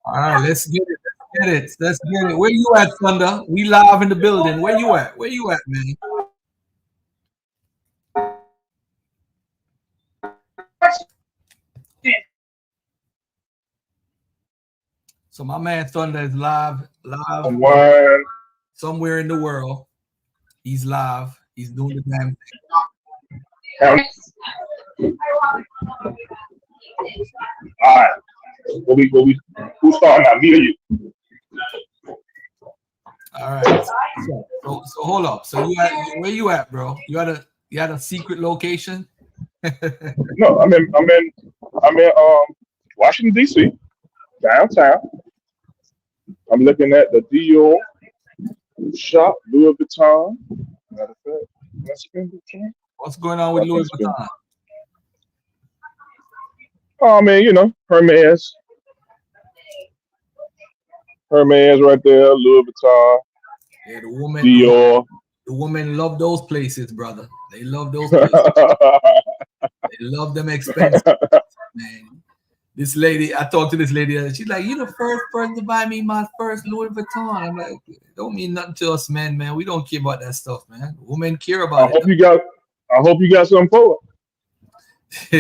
All right, let's get it. Let's get it. Let's get it. Where you at, Thunder? We live in the building. Where you at? Where you at, man? So my man Thunder is live somewhere in the world. He's live. He's doing the damn thing. All right. Who's starting out? Me or you? All right. So hold up. So where you at, bro? You had a secret location? No, I'm in Washington D.C. downtown. I'm looking at the Dior shop, Louis Vuitton. Matter of fact, let's spend the time. What's going on with Louis Vuitton? Oh man, you know, Hermes right there, Louis Vuitton. Yeah, the woman. Dior. The women love those places, brother. They love those places. They love them expensive, man. This lady, I talked to this lady, and she's like, "You the first person to buy me my first Louis Vuitton." I'm like, "It don't mean nothing to us, man. We don't care about that stuff, man. Women care about it." I hope you got something for it.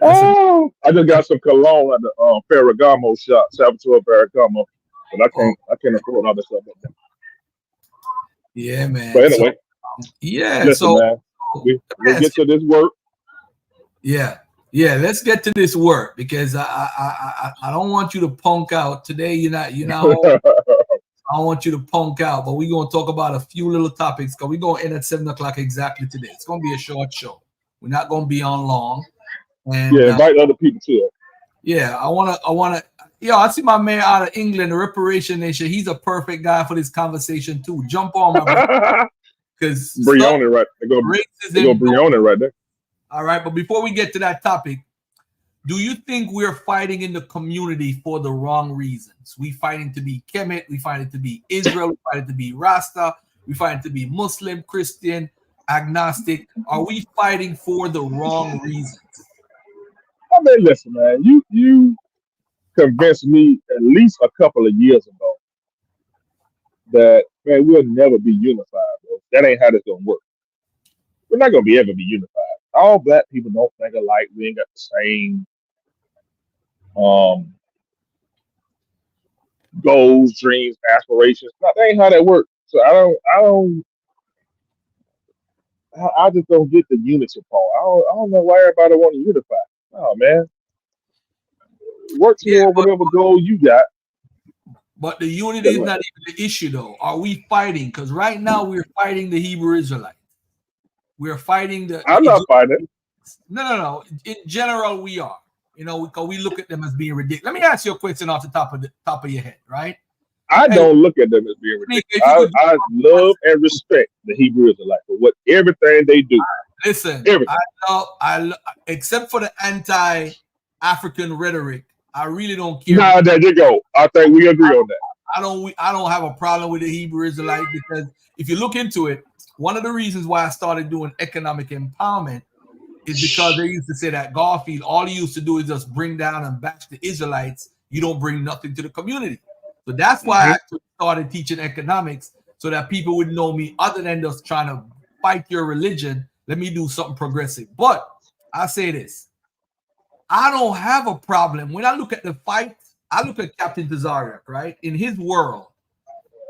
Oh, I just got some cologne at the Ferragamo shop, Salvatore Ferragamo, but I can't afford all this stuff. Yeah, man. But anyway, listen, man, we'll get to this work. Yeah, let's get to this work because I don't want you to punk out today. You're not. I don't want you to punk out, but we're gonna talk about a few little topics because we're gonna end at 7:00 exactly today. It's gonna be a short show. We're not gonna be on long. And invite other people too. Yeah, I wanna. Yo, I see my man out of England, the Reparations Nation. He's a perfect guy for this conversation too. Jump on, my brother. Because Brianna, right? They go Brianna right there. All right, but before we get to that topic, do you think we're fighting in the community for the wrong reasons? We fighting to be Kemet, we fighting to be Israel, we fighting to be Rasta, we fighting to be Muslim, Christian, agnostic. Are we fighting for the wrong reasons? I mean, listen, man, you convinced me at least a couple of years ago that, man, we'll never be unified, bro. That ain't how this gonna work. We're not gonna be able to be unified. All black people don't think alike. We ain't got the same goals, dreams, aspirations. That ain't how that works. So I just don't get the unity part. I don't know why everybody want to unify. Oh man, work toward whatever goal you got. But the unity is not even the issue, though. Are we fighting? Because right now we're fighting the Hebrew Israelite. We're fighting the. I'm not fighting. No. In general, we are. You know, because we look at them as being ridiculous. Let me ask you a question off the top of your head, right? I don't look at them as being ridiculous. I love and respect the Hebrew Israelite for everything they do. Listen, everything. I except for the anti-African rhetoric, I really don't care. Nah, there you go. I think we agree on that. I don't have a problem with the Hebrew Israelite because if you look into it, one of the reasons why I started doing economic empowerment is because they used to say that Garfield, all he used to do is just bring down and bash the Israelites. You don't bring nothing to the community. So that's why I actually started teaching economics so that people would know me other than just trying to fight your religion. Let me do something progressive. But I say this. I don't have a problem. When I look at the fight, I look at Captain Tazariak, right? In his world,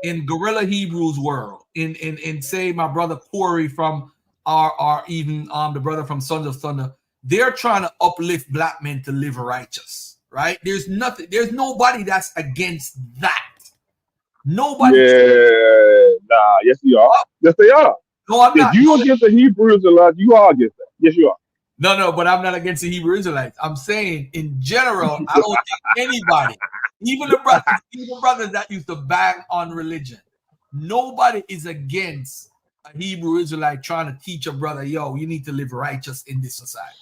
in Guerrilla Hebrews world, in say my brother Corey from our even the brother from Sons of Thunder, they're trying to uplift black men to live righteous, right? There's nobody that's against that. Nobody. Yeah, nah, yes you are. Yes they are. No, I'm not. If you against the Hebrew Israelites, you are against that. Yes, you are. No, but I'm not against the Hebrew Israelites. I'm saying in general, I don't think anybody, even the brothers that used to bang on religion, nobody is against a Hebrew Israelite trying to teach a brother, yo, you need to live righteous in this society.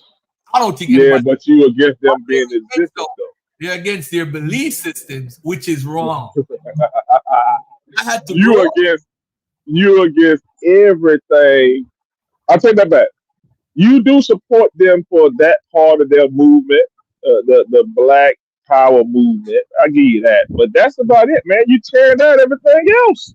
I don't think anybody. Yeah, but you against them being existent though. They're against their belief systems, which is wrong. I had to you against everything. I'll take that back. You do support them for that part of their movement, the Black Power movement. I give you that, but that's about it, man. You tearing out everything else.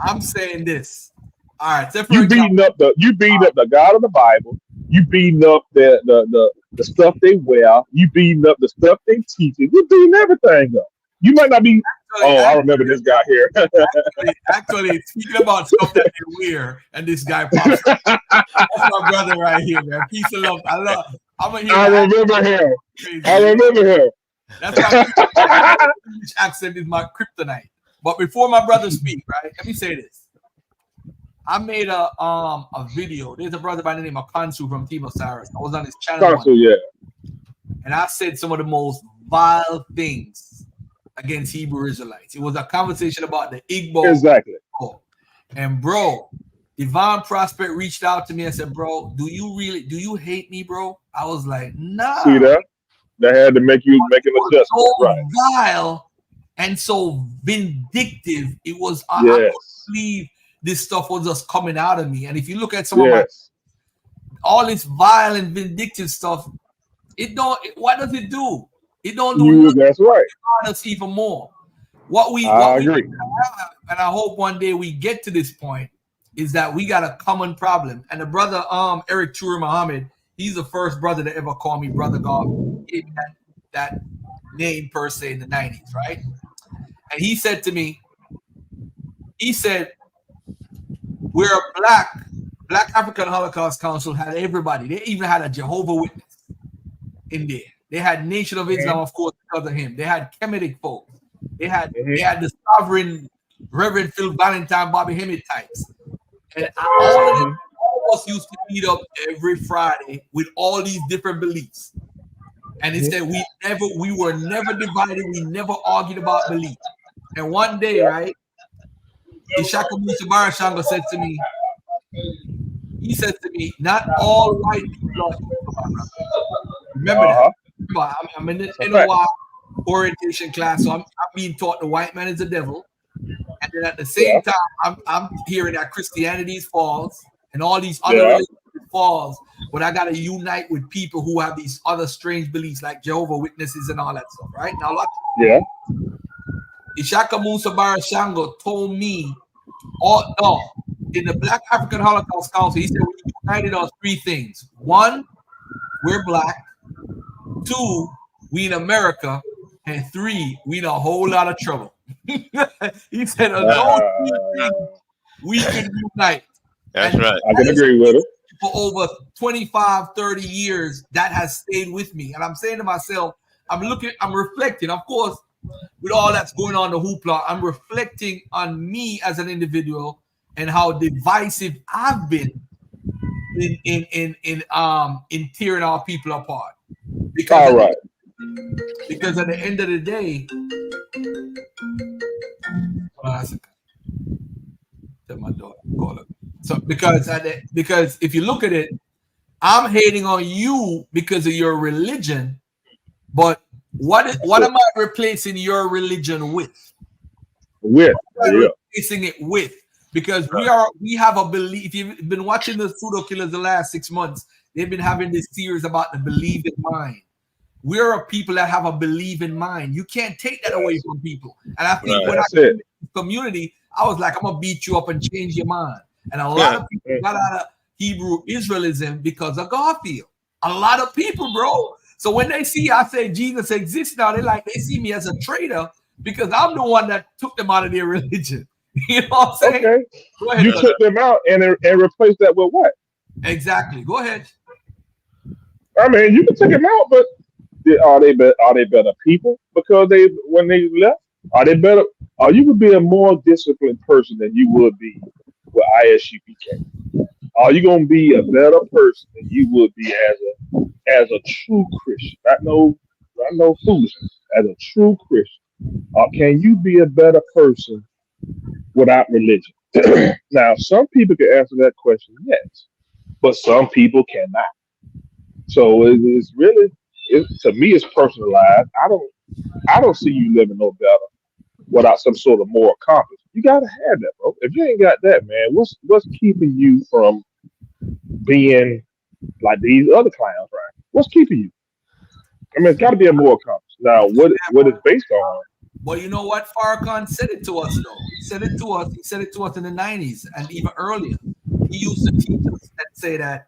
I'm saying this. All right, so for You example, beating up the God of the Bible. You beating up the stuff they wear. You beating up the stuff they teach. You beating everything up. You might not be. Oh, I remember this guy here. actually, speaking about stuff that they wear, and this guy pops up. That's my brother right here, man. Peace and love. I'm gonna hear I that. remember him. Crazy. I remember him. That's my English accent is my kryptonite. But before my brother speak, right? Let me say this. I made a video. There's a brother by the name of Kansu from Team Osiris. I was on his channel once, yeah. and I said some of the most vile things against Hebrew Israelites. It was a conversation about the Igbo. Exactly. And bro, Divine Prospect reached out to me and said, "Bro, do you hate me, bro?" I was like, "Nah." See that? That had to make you make an adjustment, so right? Vile and so vindictive. It was. I couldn't believe this stuff was just coming out of me. And if you look at some of my all this vile and vindictive stuff, what does it do? It don't do nothing. That's right. Us even more. What we agree. And I hope one day we get to this point is that we got a common problem. And the brother Eric Turi Muhammad, he's the first brother to ever call me Brother God. He gave me that name per se in the 90s, right? And he said to me, he said, we're a Black African Holocaust Council had everybody. They even had a Jehovah Witness in there. They had Nation of Islam, of course, because of him. They had Kemetic folks. They had the sovereign Reverend Phil Valentine, Bobby Hemmett types. And all of us used to meet up every Friday with all these different beliefs. And it said we were never divided. We never argued about belief. And one day, right, Ishaka Musa Barashanga said to me, he said to me, not all white people are equal. Remember that. Remember, I'm in the NOI orientation class, so I'm being taught the white man is the devil. And then at the same time, I'm hearing that Christianity is false and all these other religions false. But I got to unite with people who have these other strange beliefs like Jehovah Witnesses and all that stuff, right? Now, look. Ishaka Musa Barashango told me, in the Black African Holocaust Council, he said we united on three things. One, we're Black. Two, we in America. And three, we in a whole lot of trouble. He said, those three things we can unite. That's right. I can agree with it. For over 25, 30 years, that has stayed with me. And I'm saying to myself, I'm reflecting, of course, with all that's going on, the hoopla, I'm reflecting on me as an individual and how divisive I've been in tearing our people apart. Because because at the end of the day, tell my daughter, call her. So because if you look at it, I'm hating on you because of your religion, but what am I replacing your religion with? Replacing it with, because we have a belief. If you've been watching the pseudo killers the last 6 months, they've been having this series about the believe in mind. We're a people that have a believe in mind. You can't take that away from people. And I think when I came in the community, I was like, I'm gonna beat you up and change your mind. And a lot of people got out of Hebrew Israelism because of Garfield. A lot of people, bro. So when they see I say Jesus exists now, they see me as a traitor because I'm the one that took them out of their religion. You know what I'm saying? Okay. Go ahead, you took them out and replaced that with what? Exactly. Go ahead. I mean, you can take them out, but are they better people because when they left? Are they better? Or you could be a more disciplined person than you would be with ISUPK. Are you gonna be a better person than you would be as a true Christian? Not no foolishness. As a true Christian, or can you be a better person without religion? Now, some people can answer that question, yes, but some people cannot. So it's really, to me, it's personalized. I don't see you living no better without some sort of moral compass. You gotta have that, bro. If you ain't got that, man, what's keeping you from being like these other clowns, right? What's keeping you? I mean, it's got to be a moral compass. Now, what it's based on? But you know what? Farrakhan said it to us, though. He said it to us. He said it to us in the 90s and even earlier. He used to teach us and say that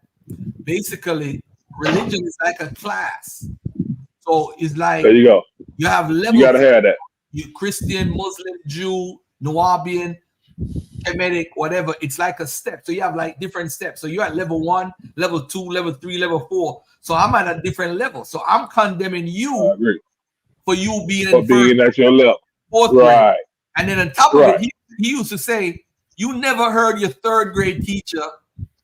basically religion is like a class. So it's like There you go. you have levels. You got to have that. You Christian, Muslim, Jew, Nubian, Kemetic, whatever. It's like a step. So you have like different steps. So you're at level 1, level 2, level 3, level 4. So I'm at a different level. So I'm condemning you for you being in being at your level. 4th grade. And then on top of it, he used to say, you never heard your 3rd grade teacher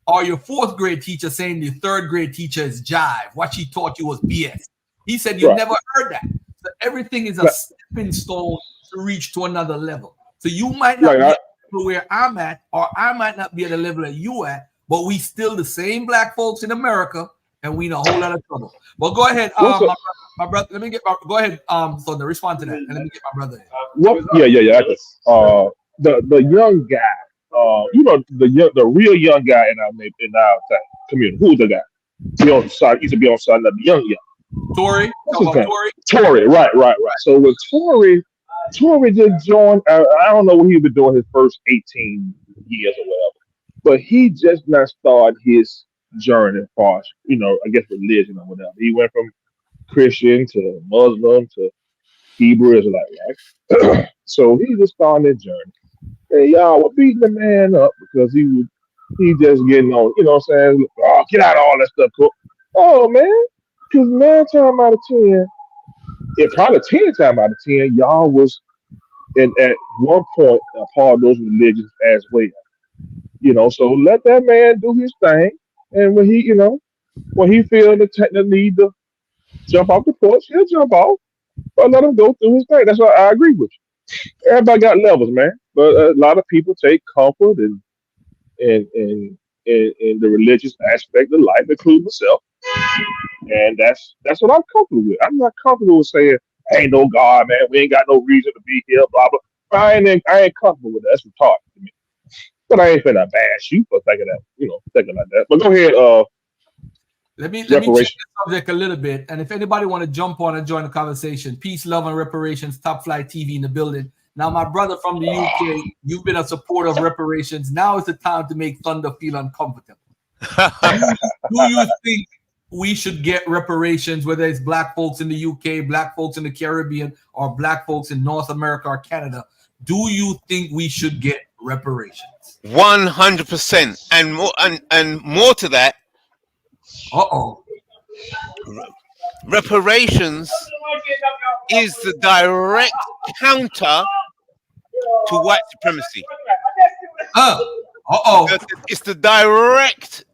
or your 4th grade teacher saying the 3rd grade teacher is jive. What she taught you was BS. He said you never heard that. So everything is a stepping stone to reach to another level. So you might not be at where I'm at, or I might not be at the level that you at, but we still the same black folks in America, and we in a whole lot of trouble. But go ahead, my brother. Let me get go ahead. So to respond to that, and let me get my brother. Yeah. The young guy, you know, the real young guy in our community. Who's the guy? He used to be on side of the young. Tory. Tory, right. So with Tory just joined. I don't know what he's been doing his first 18 years or whatever, but he just not started his journey as far as, you know, I guess religion or whatever. He went from Christian to Muslim to Hebrew Israelite, right? So he just started his journey. And y'all were beating the man up because he just getting on, you know what I'm saying? Oh, get out of all that stuff, cool. Oh man, because 9 times out of 10, probably 10 times out of 10, y'all was at one point a part of those religions as well. You know, so let that man do his thing. And when he, you know, when he feels the need to jump off the porch, he'll jump off. But let him go through his thing. That's why I agree with you. Everybody got levels, man. But a lot of people take comfort in the religious aspect of life, including myself. And that's what I'm comfortable with. I'm not comfortable with saying, ain't no God, man. We ain't got no reason to be here, blah, blah. I ain't comfortable with that. That's retarded to me. But I ain't finna bash you for thinking that, you know, thinking like that. But go ahead, let me change the subject a little bit. And if anybody want to jump on and join the conversation, peace, love, and reparations, Top Flight TV in the building. Now, my brother from the UK, you've been a supporter of reparations. Now is the time to make Thunder feel uncomfortable. Do you think we should get reparations, whether it's black folks in the UK, black folks in the Caribbean, or black folks in North America or Canada? Do you think we should get reparations? 100%, and more to that. Reparations is the direct counter to white supremacy. It's the direct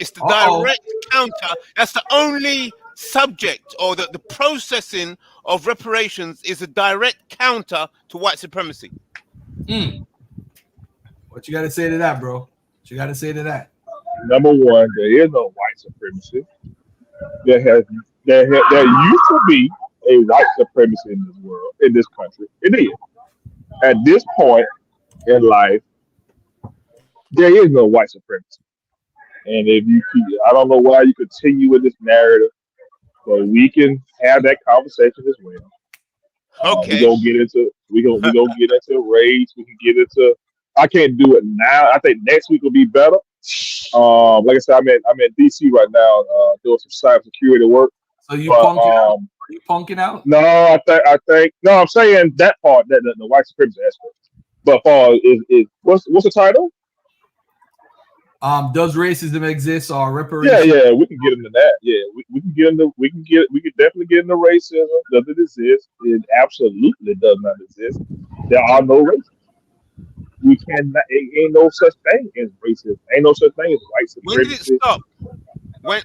counter. That's the only subject, or the processing of reparations is a direct counter to white supremacy. What you got to say to that, bro? What you got to say to that? Number one, there is no white supremacy. There used to be a white supremacy in this world, in this country. It is. At this point in life, there is no white supremacy. And if you keep, I don't know why you continue with this narrative, but we can have that conversation as well. Okay. We gonna get into race. We can get into. I can't do it now. I think next week will be better. Like I said, I'm in DC right now doing some cybersecurity work. So you punking out? Are you punking out? No, I think no. I'm saying that part, that the white supremacy aspect. But is what's the title? Does racism exist or reparations? Yeah, we can get into that. Yeah, we can get into we can definitely get into racism. Does it exist? It absolutely does not exist. There are no racists. We cannot. Ain't no such thing as racism. Ain't no such thing as white supremacy. When did it stop?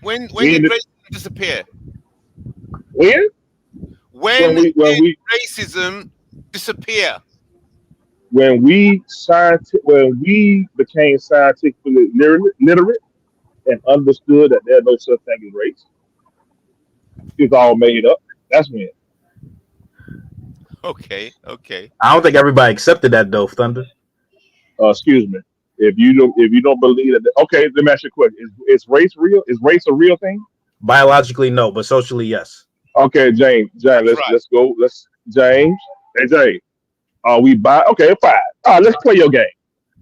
When did racism disappear? When did racism disappear? When we became scientifically literate and understood that there's no such thing as race, it's all made up. That's when. Okay. I don't think everybody accepted that though, Thunder. Excuse me. If you don't believe that, okay, let me ask you a question: Is race real? Is race a real thing? Biologically, no, but socially, yes. Okay, James, That's right. let's go. Let's James. Hey, James. Are we okay? Fine. Let's play your game.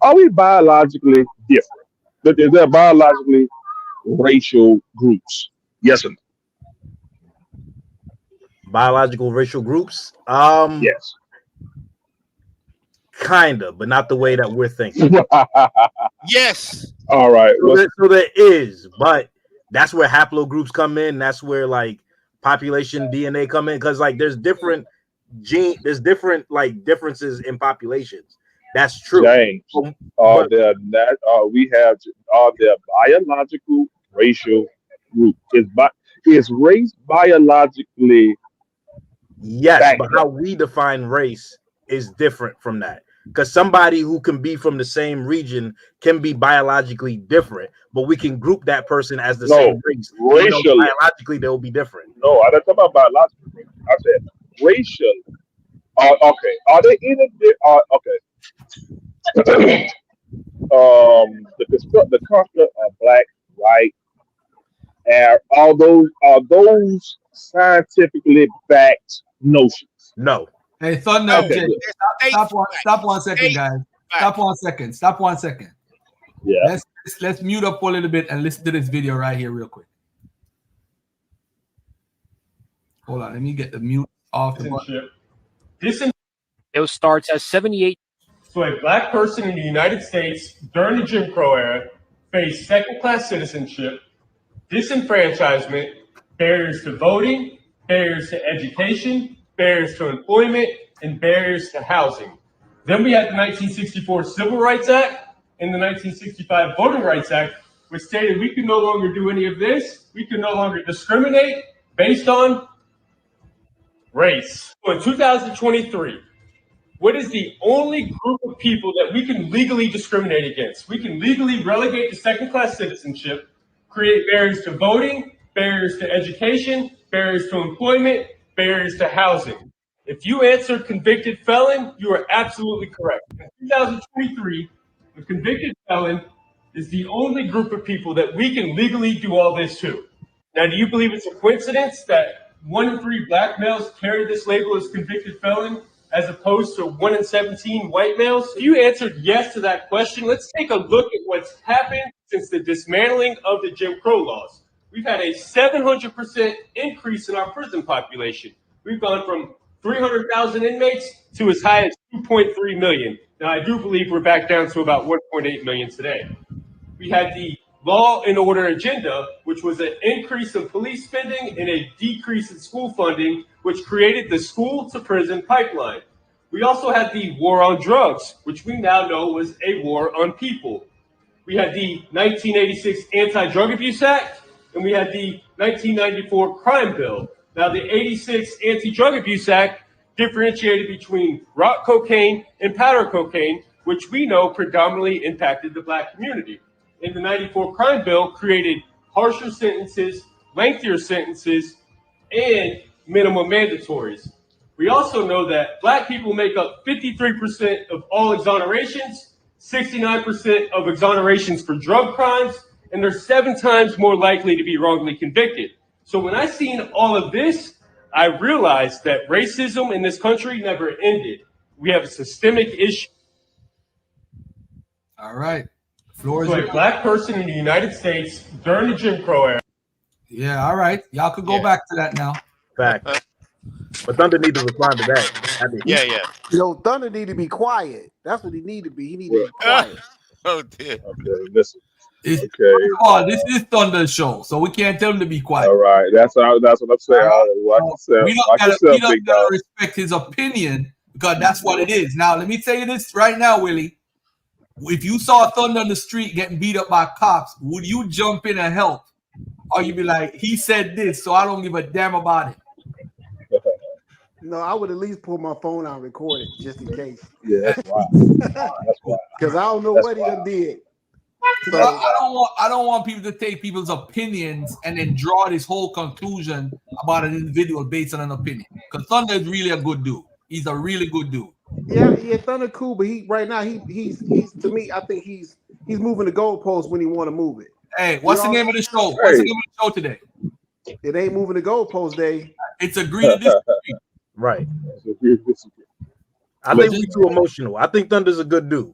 Are we biologically different? Is there biologically racial groups? Yes or no? Biological racial groups, Yes. kinda, but not the way that we're thinking. Yes. All right. So there is, but that's where haplogroups come in. That's where like population DNA come in, because like there's different like differences in populations. That's true. James, are But there not? Are there biological racial groups? Is race biologically yes, backed but how up? we define race is different from that. Because somebody who can be from the same region can be biologically different, but we can group that person as the No, same race, even though racially. biologically they'll be different. No, I don't talk about biologically. I said racially. Okay. Are there any? Okay. The concept of black, white, are those scientifically backed notions? No. Hey, Thunder, No. Okay, Jay, good. stop 1 second, State guys. fact. Stop 1 second. Stop 1 second. Yeah. Let's mute up for a little bit and listen to this video right here, real quick. Hold on, let me get the mute off the button. It starts as 78. So a black person in the United States during the Jim Crow era faced second-class citizenship, disenfranchisement, barriers to voting, barriers to education, barriers to employment, and barriers to housing. Then we had the 1964 Civil Rights Act and the 1965 Voting Rights Act, which stated we could no longer do any of this. We could no longer discriminate based on race. So in 2023, what is the only group of people that we can legally discriminate against? We can legally relegate to second-class citizenship, create barriers to voting, barriers to education, barriers to employment, barriers to housing. If you answered convicted felon, you are absolutely correct. In 2023, a convicted felon is the only group of people that we can legally do all this to. Now, do you believe it's a coincidence that 1 in 3 black males carry this label as convicted felon, as opposed to 1 in 17 white males? If you answered yes to that question, let's take a look at what's happened since the dismantling of the Jim Crow laws. We've had a 700% increase in our prison population. We've gone from 300,000 inmates to as high as 2.3 million. Now, I do believe we're back down to about 1.8 million today. We had the law and order agenda, which was an increase in police spending and a decrease in school funding, which created the school to prison pipeline. We also had the war on drugs, which we now know was a war on people. We had the 1986 Anti-Drug Abuse Act, and we had the 1994 Crime Bill. Now, the 86 Anti-Drug Abuse Act differentiated between rock cocaine and powder cocaine, which we know predominantly impacted the black community. In the 94 Crime Bill created harsher sentences, lengthier sentences, and minimum mandatories. We also know that black people make up 53% of all exonerations, 69% of exonerations for drug crimes, and they're 7 times more likely to be wrongly convicted. So when I seen all of this, I realized that racism in this country never ended. We have a systemic issue. All right. Floor is So a yours. black person in the United States during the Jim Crow era. Yeah, all right. Y'all could go Yeah. back to that now. Fact. But Thunder need to respond to that. Yeah, yeah. Yo, Thunder need to be quiet. That's what he need to be. He need to Well, be quiet. Oh dear. Okay, listen. It's, Okay. Oh, this is Thunder's show, so we can't tell him to be quiet. All right. That's what I'm saying. Watch yourself. We Watch don't yourself, gotta big dog. respect his opinion because that's what it is. Now, let me tell you this right now, Willie. If you saw Thunder on the street getting beat up by cops, would you jump in and help? Or you be like, he said this, so I don't give a damn about it. No, I would at least pull my phone out and record it just in case. Yeah, that's why. That's why. Because I don't know That's what he why. done did. So I don't want people to take people's opinions and then draw this whole conclusion about an individual based on an opinion. Because Thunder is really a good dude. He's a really good dude. Yeah, Thunder cool, but he right now he's to me, I think he's He's moving the goalpost when he want to move it. Hey, what's the name of the show? What's the name of the show today? It ain't moving the goalpost day. It's agree to disagree. Right. I But think we too emotional. I think Thunder's a good dude.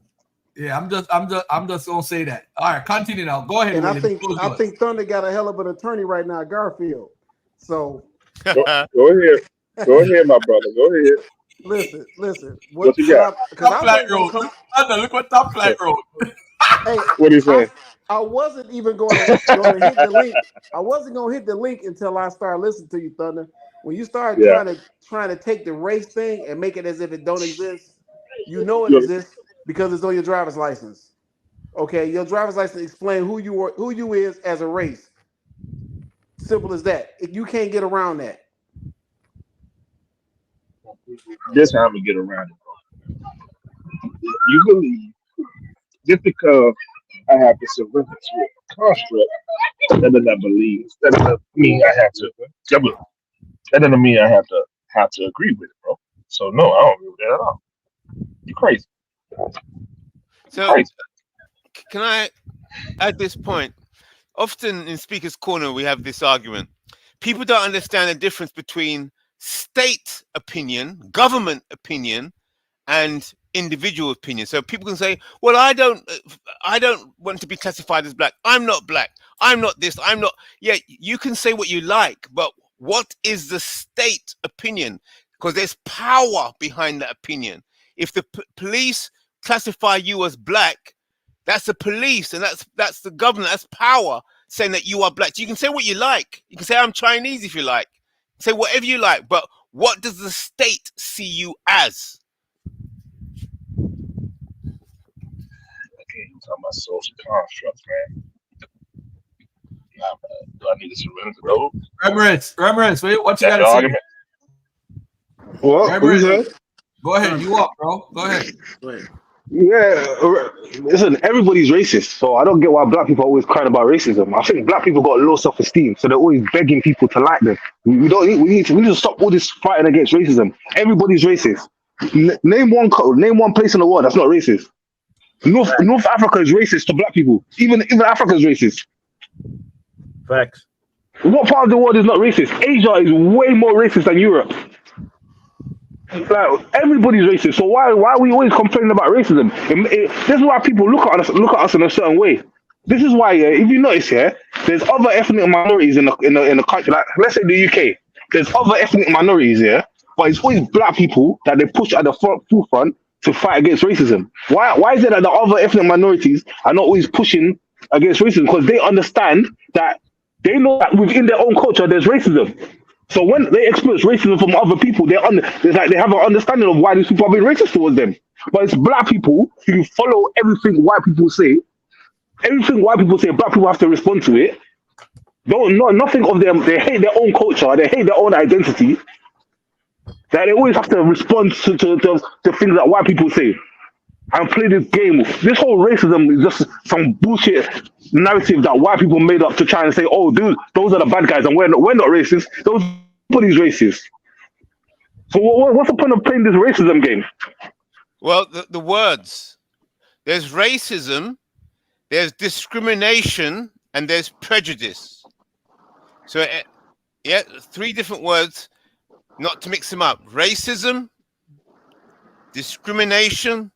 Yeah, I'm just gonna say that. All right, continue now. Go ahead. And William. I think Thunder got a hell of an attorney right now, Garfield. So Go ahead, my brother. Go ahead. Listen. What you got? Top Flight Road. Thunder, look what Top Flight Road. Hey, What are you saying? I wasn't even going to hit the link. I wasn't going to hit the link until I started listening to you, Thunder. When you start trying to take the race thing and make it as if it don't exist, you know it exists because it's on your driver's license. Okay, your driver's license explain who you is as a race. Simple as that. You can't get around that. This how I'm gonna get around it. You believe just because I have to surrender to a construct, that doesn't believe. That doesn't mean I have to. That doesn't mean I have to agree with it, bro. So no, I don't agree with that at all. You're crazy. So, can I add this point? Often in Speaker's Corner, we have this argument. People don't understand the difference between state opinion, government opinion, and individual opinion. So people can say, well, I don't want to be classified as black. I'm not black. I'm not this. I'm not. Yeah, you can say what you like, but what is the state opinion? Because there's power behind that opinion. If the police classify you as black, that's the police, and that's the government. That's power saying that you are black. So you can say what you like. You can say I'm Chinese if you like. Say whatever you like. But what does the state see you as? Okay, you're talking about social constructs, man. Nah, man. Do I need to surrender to those? Rembrandts, what you got to say? Argument. What you said? Go ahead. You up, bro? Go ahead. Yeah, listen, everybody's racist, so I don't get why black people are always crying about racism. I think black people got low self-esteem, so they're always begging people to like them. We need to stop all this fighting against racism. Everybody's racist. Name one place in the world that's not racist. North Africa is racist to black people. Even Africa is racist. Facts. What part of the world is not racist? Asia is way more racist than Europe. Like everybody's racist, so why are we always complaining about racism? This is why people look at us in a certain way. This is why, if you notice, there's other ethnic minorities in the country. Like let's say the UK, there's other ethnic minorities, but it's always black people that they push at the forefront to fight against racism. Why is it that the other ethnic minorities are not always pushing against racism? Because they understand that they know that within their own culture there's racism. So when they experience racism from other people, they have an understanding of why these people are being racist towards them. But it's black people who follow everything white people say. Everything white people say, black people have to respond to it. Nothing of them. They hate their own culture. They hate their own identity. That they always have to respond to things that white people say and play this game. This whole racism is just some bullshit narrative that white people made up to try and say, oh, dude, those are the bad guys and we're not racist. Nobody's racist. So what's the point of playing this racism game? Well, the words. There's racism, there's discrimination, and there's prejudice. So, yeah, 3 different words, not to mix them up. Racism, discrimination,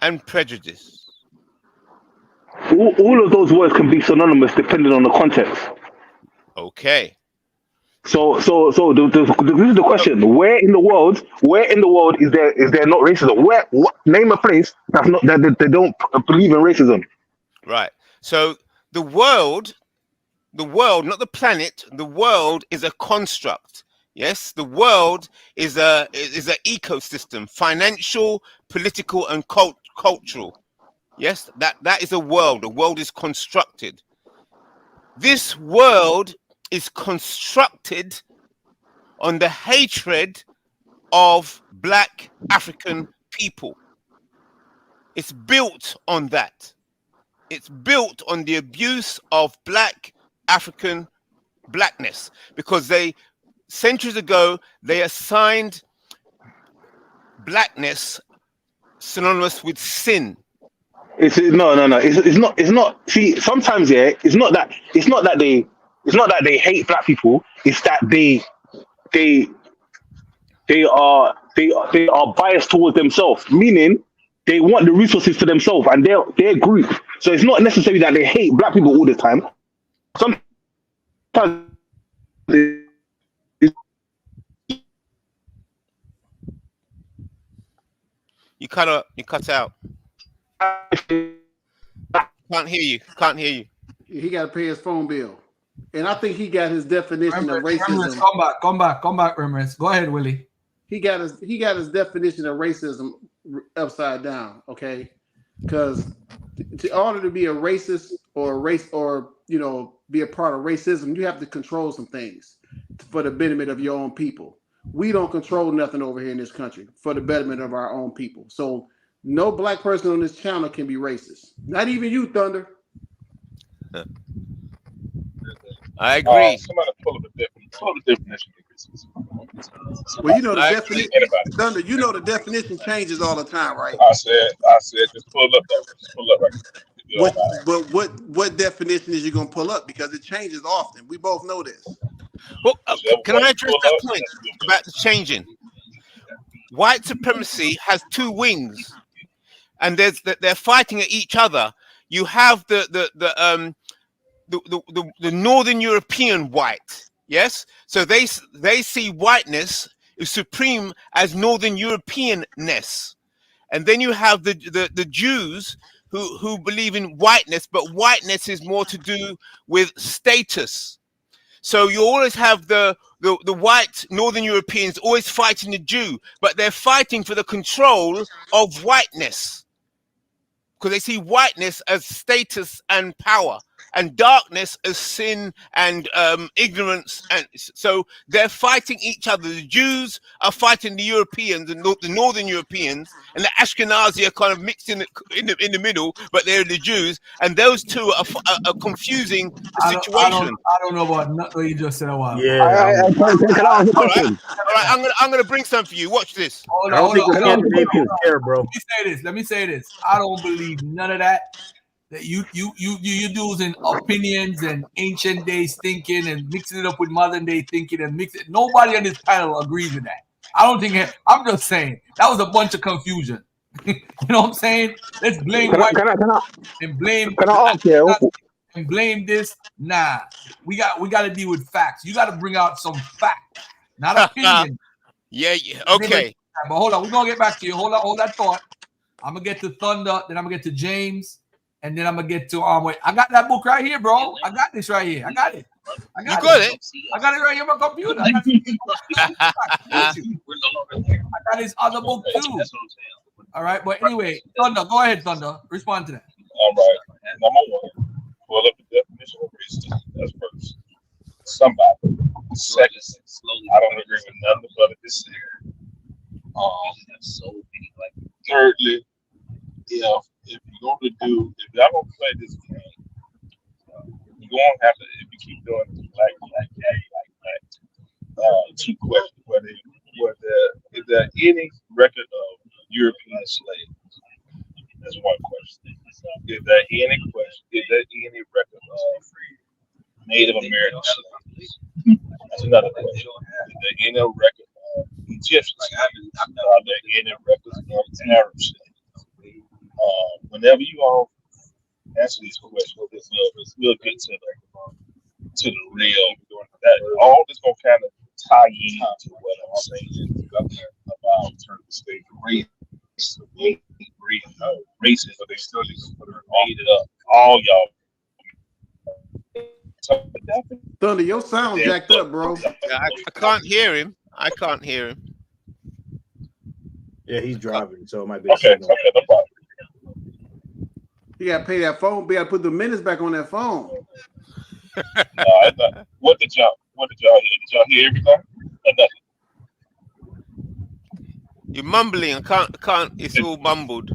and prejudice. All of those words can be synonymous depending on the context. Okay. So this is the question: Where in the world is there not racism? Name a place that they don't believe in racism. Right. So the world, not the planet. The world is a construct. Yes, the world is an ecosystem, financial, political, and cultural. Yes, that is a world. The world is constructed. This world is constructed on the hatred of black African people. It's built on that. It's built on the abuse of black African blackness, because centuries ago they assigned blackness synonymous with sin. It's no. It's not. See, sometimes it's not that they hate black people. It's that they they are biased towards themselves, meaning they want the resources to themselves and their group. So it's not necessarily that they hate black people all the time. Sometimes You cut out. Can't hear you. He got to pay his phone bill, and I think he got his definition of Remembrance, racism. come back, Rembrance. Go ahead, Willie. He got his definition of racism upside down. Okay, because in order to be a racist or a race or be a part of racism, you have to control some things for the betterment of your own people. We don't control nothing over here in this country for the betterment of our own people. So no black person on this channel can be racist. Not even you, Thunder. I agree. Somebody pull up a definition of racism. Well, you know the definition. Thunder, you know the definition changes all the time, right? I said, just pull up that. Just pull up right. What definition is you gonna pull up? Because it changes often. We both know this. Well, can I address that point about the changing? White supremacy has two wings, and they're fighting at each other. You have the Northern European white, yes. So they see whiteness is supreme as Northern Europeanness, and then you have the Jews who believe in whiteness, but whiteness is more to do with status. So you always have the white Northern Europeans always fighting the Jew, but they're fighting for the control of whiteness because they see whiteness as status and power, and darkness as sin and ignorance. And so they're fighting each other. The Jews are fighting the Europeans and the Northern Europeans, and the Ashkenazi are kind of mixed in the middle, but they're the Jews. And those two are confusing the situation. I don't know about what you just said a while. Yeah. Can I ask a question? All right, I'm gonna bring some for you. Watch this. Let me say this. I don't believe none of that. That you using opinions and ancient days thinking and mixing it up with modern day thinking and mix it. Nobody on this panel agrees with that. I don't think. I'm just saying that was a bunch of confusion. You know what I'm saying? Let's blame white and blame. Can I ask you? And blame this? Nah, we got to deal with facts. You got to bring out some facts, not opinion. Yeah. Okay. But hold on, we're gonna get back to you. Hold that thought. I'm gonna get to Thunder, then I'm gonna get to James. And then I'm gonna get to wait. I got that book right here, bro. I got this right here. I got it. I got it right here on my computer. I got his other book too. All right, but anyway, Thunder, go ahead, Thunder. Respond to that. All right. Number one, pull up the definition of racism. That's first. Somebody. Second, I don't agree with none of the brother this year. Thirdly, if you're going to if y'all going to play this game, you're going to have to, if you keep doing it, like. Two questions. Is there any record of European slaves? That's one question. Is there any record of Native American slaves? That's another question. Is there any record of Egyptian slaves? Are there any records of Arab slaves? Whenever you all answer these questions, we'll get to the real. That all this gonna kind of tie in to what I'm saying about turning the state racism. They still made it up. All y'all. Thunder, your sound jacked up, bro. I can't hear him. Yeah, he's driving, so it might be. Okay, no problem. You gotta pay that phone bill. Put the minutes back on that phone. What did y'all hear? Did y'all hear everything? Or nothing? You're mumbling. I can't. It's all mumbled,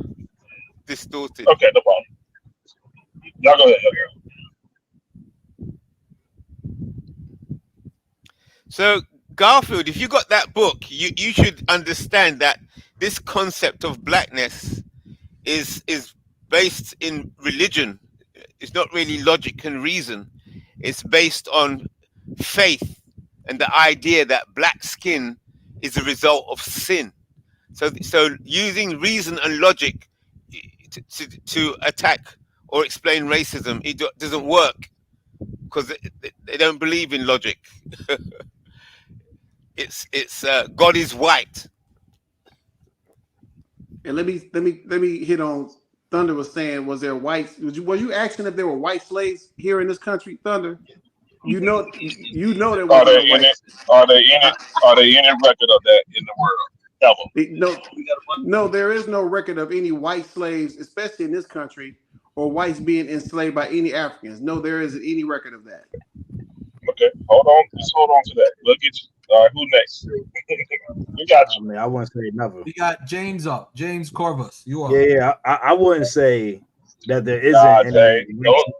distorted. Okay, no problem. Y'all go ahead. So Garfield, if you got that book, you should understand that this concept of blackness is based in religion. It's not really logic and reason. It's based on faith and the idea that black skin is a result of sin. So using reason and logic to attack or explain racism, it doesn't work because they don't believe in logic. It's God is white. And let me hit on Thunder was saying, was there whites? Were you asking if there were white slaves here in this country, Thunder? You know there was no white. Are there any record of that in the world? Ever? No, there is no record of any white slaves, especially in this country, or whites being enslaved by any Africans. No, there isn't any record of that. Okay, hold on. Just hold on to that. We'll get you. All right, who next? We got you. I mean, I wouldn't say never. We got James up. James Corvus, you are. Yeah. I wouldn't say that there isn't. Jay.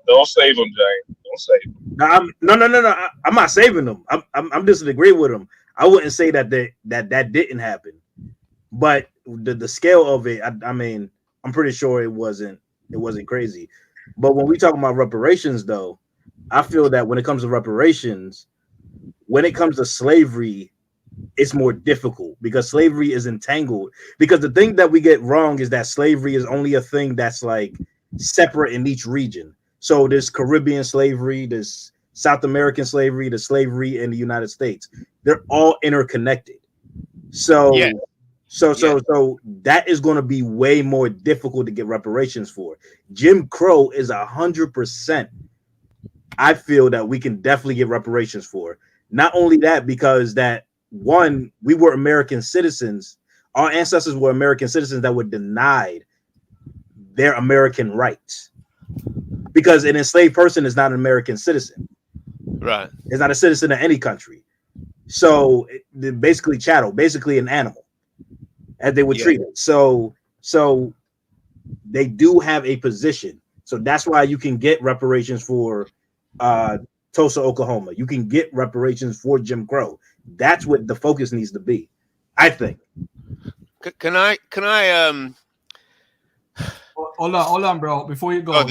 Don't save him, Jay. Don't save him. No. I'm not saving them. I'm disagreeing with him. I wouldn't say that didn't happen, but the scale of it. I mean, I'm pretty sure it wasn't crazy. But when we talk about reparations, though, I feel that when it comes to reparations, when it comes to slavery, it's more difficult because slavery is entangled. Because the thing that we get wrong is that slavery is only a thing that's like separate in each region. So there's Caribbean slavery, there's South American slavery, the slavery in the United States. They're all interconnected. So that is going to be way more difficult to get reparations for. Jim Crow is 100%. I feel that we can definitely get reparations for. Not only that, because that one, we were American citizens. Our ancestors were American citizens that were denied their American rights. Because an enslaved person is not an American citizen. Right. It's not a citizen of any country. So they're basically chattel, basically an animal, as they were treated. So they do have a position. So that's why you can get reparations for Tulsa, Oklahoma. You can get reparations for Jim Crow. That's what the focus needs to be, I think. Can I Hold on, bro. Before you go,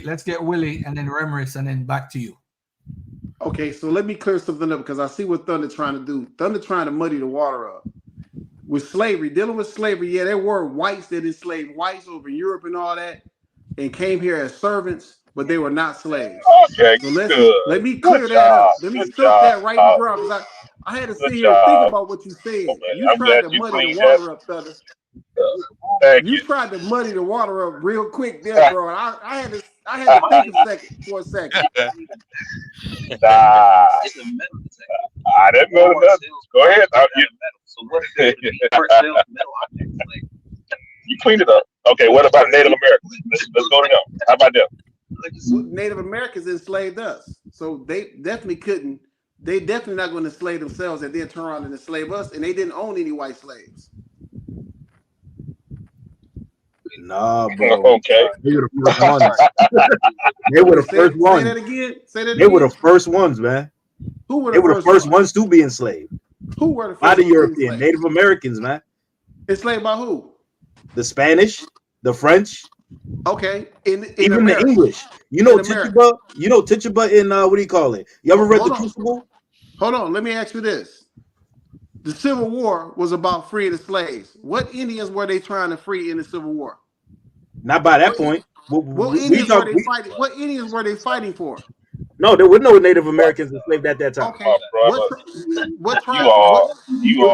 let's get Willie and then Remris and then back to you. Okay, so let me clear something up because I see what Thunder trying to do. Thunder trying to muddy the water up. With slavery, dealing with slavery, yeah, there were whites that enslaved whites over in Europe and all that and came here as servants, but they were not slaves. Okay, so let me clear that up. Let me strip that right in the ground because I had to sit here and think about what you said. You tried to muddy the water up, Thunder. You tried to muddy the water up real quick there, bro. I had to think for a second. I didn't know that. Go ahead. You cleaned it up. Okay, what about Native Americans? Let's go to them. How about them? Native Americans enslaved us, so they definitely couldn't. They definitely not going to enslave themselves and then turn around and enslave us, and they didn't own any white slaves. Nah, bro. Okay. They were the first ones. They were the first ones. Say that again. They were the first ones, man. Who were they were the first ones to be enslaved? Who were the first? By the European, Native Americans, man. Enslaved by who? The Spanish, the French. Okay. Even America. The English. You know Tituba? You know Tituba in what do you call it? You ever read the Crucible? Hold on. Let me ask you this. The Civil War was about freeing the slaves. What Indians were they trying to free in the Civil War? Not by that point. What Indians were they fighting? What Indians were they fighting for? No, there were no Native Americans enslaved at that time. Okay. What tribe? You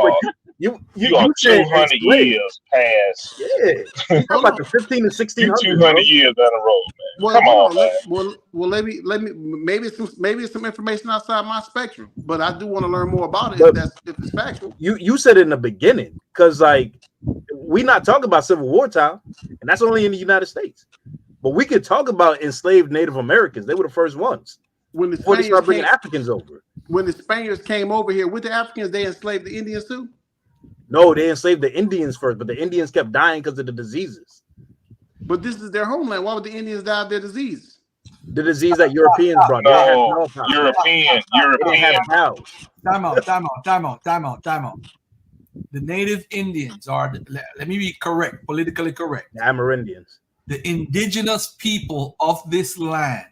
are 200 years past. Yeah. How about the 15 and 1600? 200 years down the road, man. Come on, man. Well, let me. Maybe it's some information outside my spectrum, but I do want to learn more about it. If it's factual. You said it in the beginning, because like we not talking about Civil War time, and that's only in the United States. But we could talk about enslaved Native Americans. They were the first ones. Before they started bringing Africans over. When the Spaniards came over here with the Africans, they enslaved the Indians too. No, they enslaved the Indians first, but the Indians kept dying because of the diseases. But this is their homeland. Why would the Indians die of their disease? The disease that Europeans brought. No, European. Time out. The native Indians are, let me be correct, politically correct. The Amerindians. the indigenous people of this land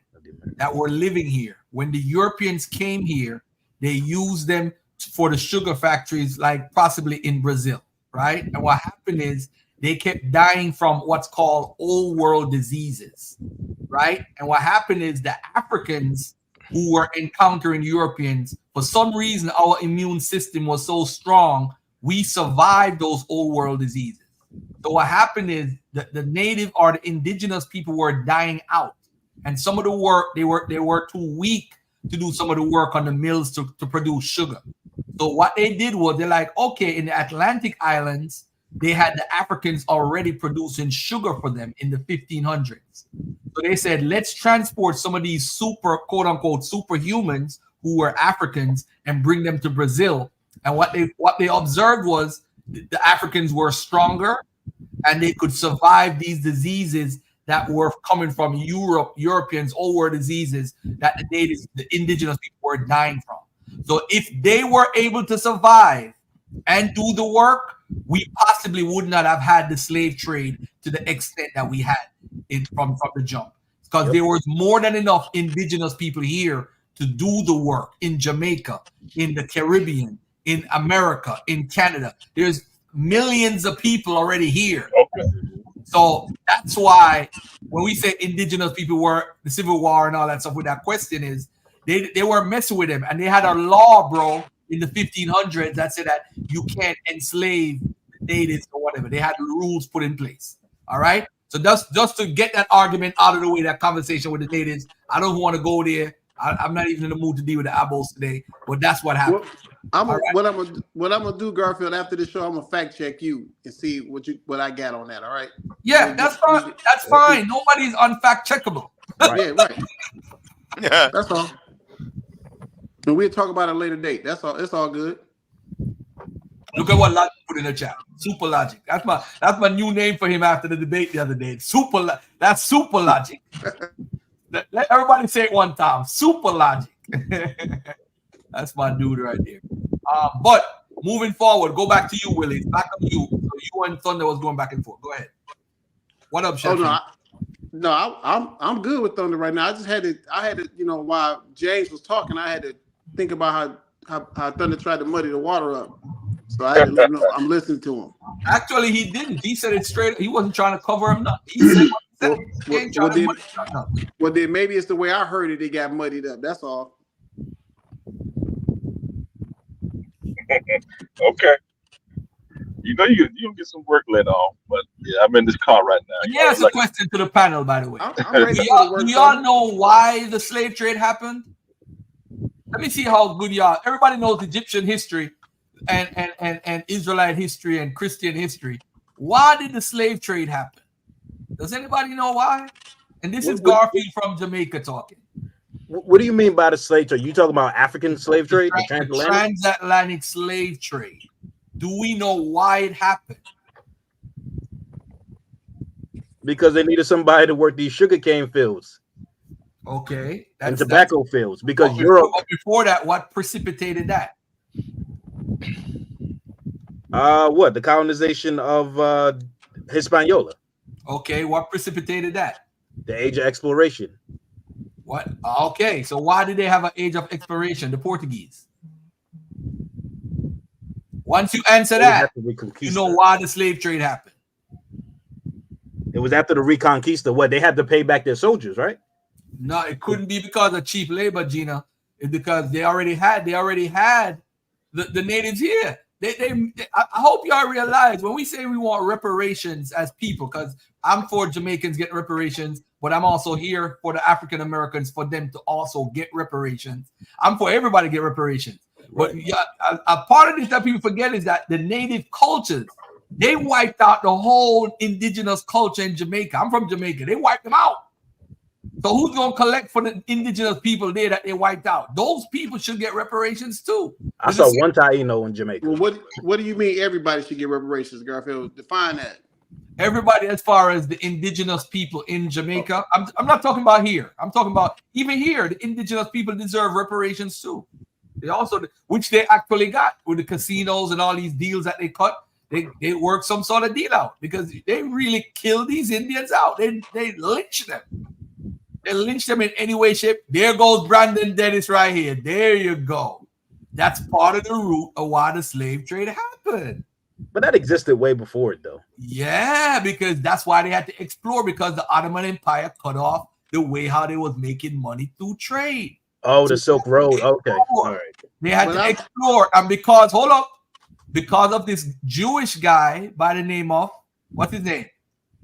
that were living here, when the Europeans came here, they used them for the sugar factories, like possibly in Brazil, right? And what happened is they kept dying from what's called old world diseases, right? And what happened is the Africans who were encountering Europeans, for some reason, our immune system was so strong, we survived those old world diseases. So what happened is the native or the indigenous people were dying out. And some of the work, they were too weak to do some of the work on the mills to produce sugar. So what they did was they're like, okay, in the Atlantic Islands, they had the Africans already producing sugar for them in the 1500s. So they said, let's transport some of these super, quote unquote, superhumans who were Africans and bring them to Brazil. And what they observed was the Africans were stronger and they could survive these diseases that were coming from Europeans, old world diseases that the natives, the indigenous people were dying from. So if they were able to survive and do the work, we possibly would not have had the slave trade to the extent that we had from the jump. Because there was more than enough indigenous people here to do the work in Jamaica, in the Caribbean, in America, in Canada. There's millions of people already here. Okay. So that's why when we say indigenous people were the Civil War and all that stuff, with that question is they were messing with them, and they had a law, bro, in the 1500s that said that you can't enslave natives or whatever. They had rules put in place. All right. So just to get that argument out of the way, that conversation with the natives, I don't want to go there. I'm not even in the mood to deal with the Abos today, but that's what happened. What I'm gonna do, Garfield, after the show, I'm gonna fact check you and see what I got on that. All right? Yeah, that's fine. That's fine. Nobody's unfact checkable. Yeah, right. Yeah. That's all. And we'll talk about it at a later date. That's all. It's all good. Look at what Logic put in the chat. Super Logic. That's my new name for him after the debate the other day. That's Super Logic. Let everybody say it one time. Super Logic. That's my dude right there. But moving forward, go back to you, Willie. It's back up to you. So you and Thunder was going back and forth. Go ahead. What up, Chef? I'm good with Thunder right now. I had to, while James was talking, I had to think about how Thunder tried to muddy the water up. So I had to let him know I'm listening to him. Actually, he didn't. He said it straight. He wasn't trying to cover him up. He said what he said. Well, then maybe it's the way I heard it. It got muddied up. That's all. Okay. You don't get some work let off, but yeah, I'm in this car right now. Let me ask a question to the panel, by the way. I'm ready do y'all know why the slave trade happened? Let me see how good y'all. Everybody knows Egyptian history and Israelite history and Christian history. Why did the slave trade happen? Does anybody know why? And this is Garfield from Jamaica talking. What do you mean by the slave trade? You talking about African slave trade? The transatlantic slave trade. Do we know why it happened? Because they needed somebody to work these sugarcane fields. Okay. And tobacco fields. Because Europe. Before that, what precipitated that? What? The colonization of Hispaniola. Okay. What precipitated that? The age of exploration. What? Okay. So why did they have an age of exploration? The Portuguese. Once you answer that, you know why the slave trade happened. It was after the Reconquista. What? They had to pay back their soldiers, right? No, it couldn't be because of cheap labor, Gina. It's because they already had the natives here. I hope y'all realize when we say we want reparations as people, because I'm for Jamaicans getting reparations, but I'm also here for the African Americans for them to also get reparations. I'm for everybody to get reparations. But a part of this that people forget is that the native cultures, they wiped out the whole indigenous culture in Jamaica. I'm from Jamaica. They wiped them out. So who's going to collect for the indigenous people there that they wiped out? Those people should get reparations too. I saw one Taino in Jamaica. Well, what do you mean everybody should get reparations, Garfield? Define that. Everybody as far as the indigenous people in Jamaica. I'm not talking about here. I'm talking about even here, the indigenous people deserve reparations too. They also, which they actually got with the casinos and all these deals that they cut. they work some sort of deal out because they really kill these Indians out. They lynch them. They lynch them in any way, shape. There goes Brandon Dennis right here. There you go. That's part of the root of why the slave trade happened. But that existed way before it, though. Yeah, because that's why they had to explore, because the Ottoman Empire cut off the way how they was making money through trade. Oh, the Silk Road. Okay. All right. They had to explore. And because, hold up, because of this Jewish guy by the name of, what's his name?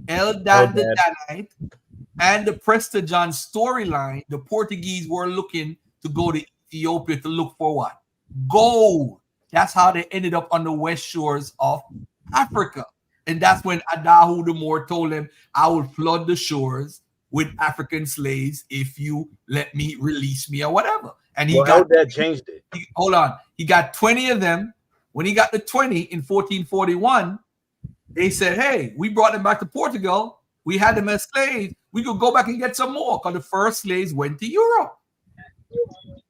Eldad the Danite, and the Presta John storyline, the Portuguese were looking to go to Ethiopia to look for what? Gold. That's how they ended up on the west shores of Africa. And that's when Adahu the Moor told him, I will flood the shores with African slaves if you let me release me or whatever. And he got that changed it. Hold on. He got 20 of them. When he got the 20 in 1441, they said, hey, we brought them back to Portugal. We had them as slaves. We could go back and get some more because the first slaves went to Europe.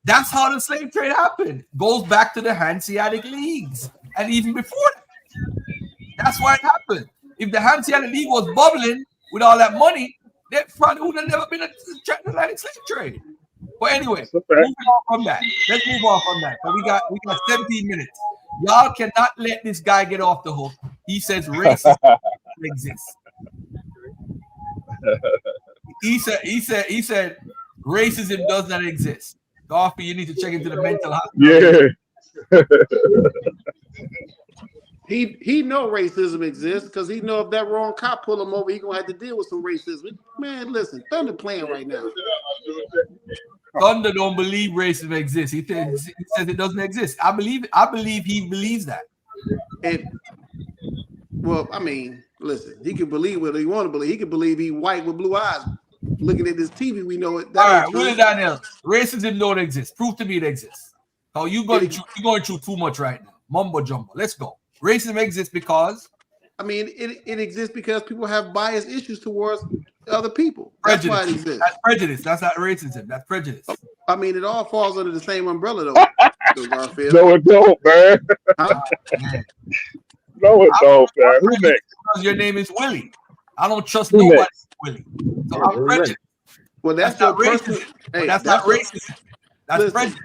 That's how the slave trade happened. Goes back to the Hanseatic Leagues. And even before that. That's why it happened. If the Hanseatic League was bubbling with all that money, that probably would have never been a transatlantic slave trade. But anyway, moving on from that. Let's move on from that. But we got 17 minutes. Y'all cannot let this guy get off the hook. He says racism exists. He said racism does not exist. Garfield, you need to check into the mental hospital. Yeah. He know racism exists because he know if that wrong cop pull him over, he gonna have to deal with some racism. Man, listen, Thunder playing right now. Thunder don't believe racism exists. He says it doesn't exist. I believe he believes that. Well, I mean, listen, he can believe what he want to believe. He can believe he white with blue eyes. Looking at this TV, we know it. All right, Willie Daniels, racism don't exist. Prove to me it exists. Oh, you're going through too much right now. Mumbo jumbo. Let's go. Racism exists because, I mean, it exists because people have biased issues towards other people. Prejudice. That's why it exists. That's prejudice. That's not racism. That's prejudice. I mean, it all falls under the same umbrella, though. Garfield. No, it don't, man. Huh? No, it don't, man. Who next? Because your name is Willie. I don't trust nobody named Willie. So I'm prejudiced. Well, that's your personal. Hey, that's not racism. That's prejudice.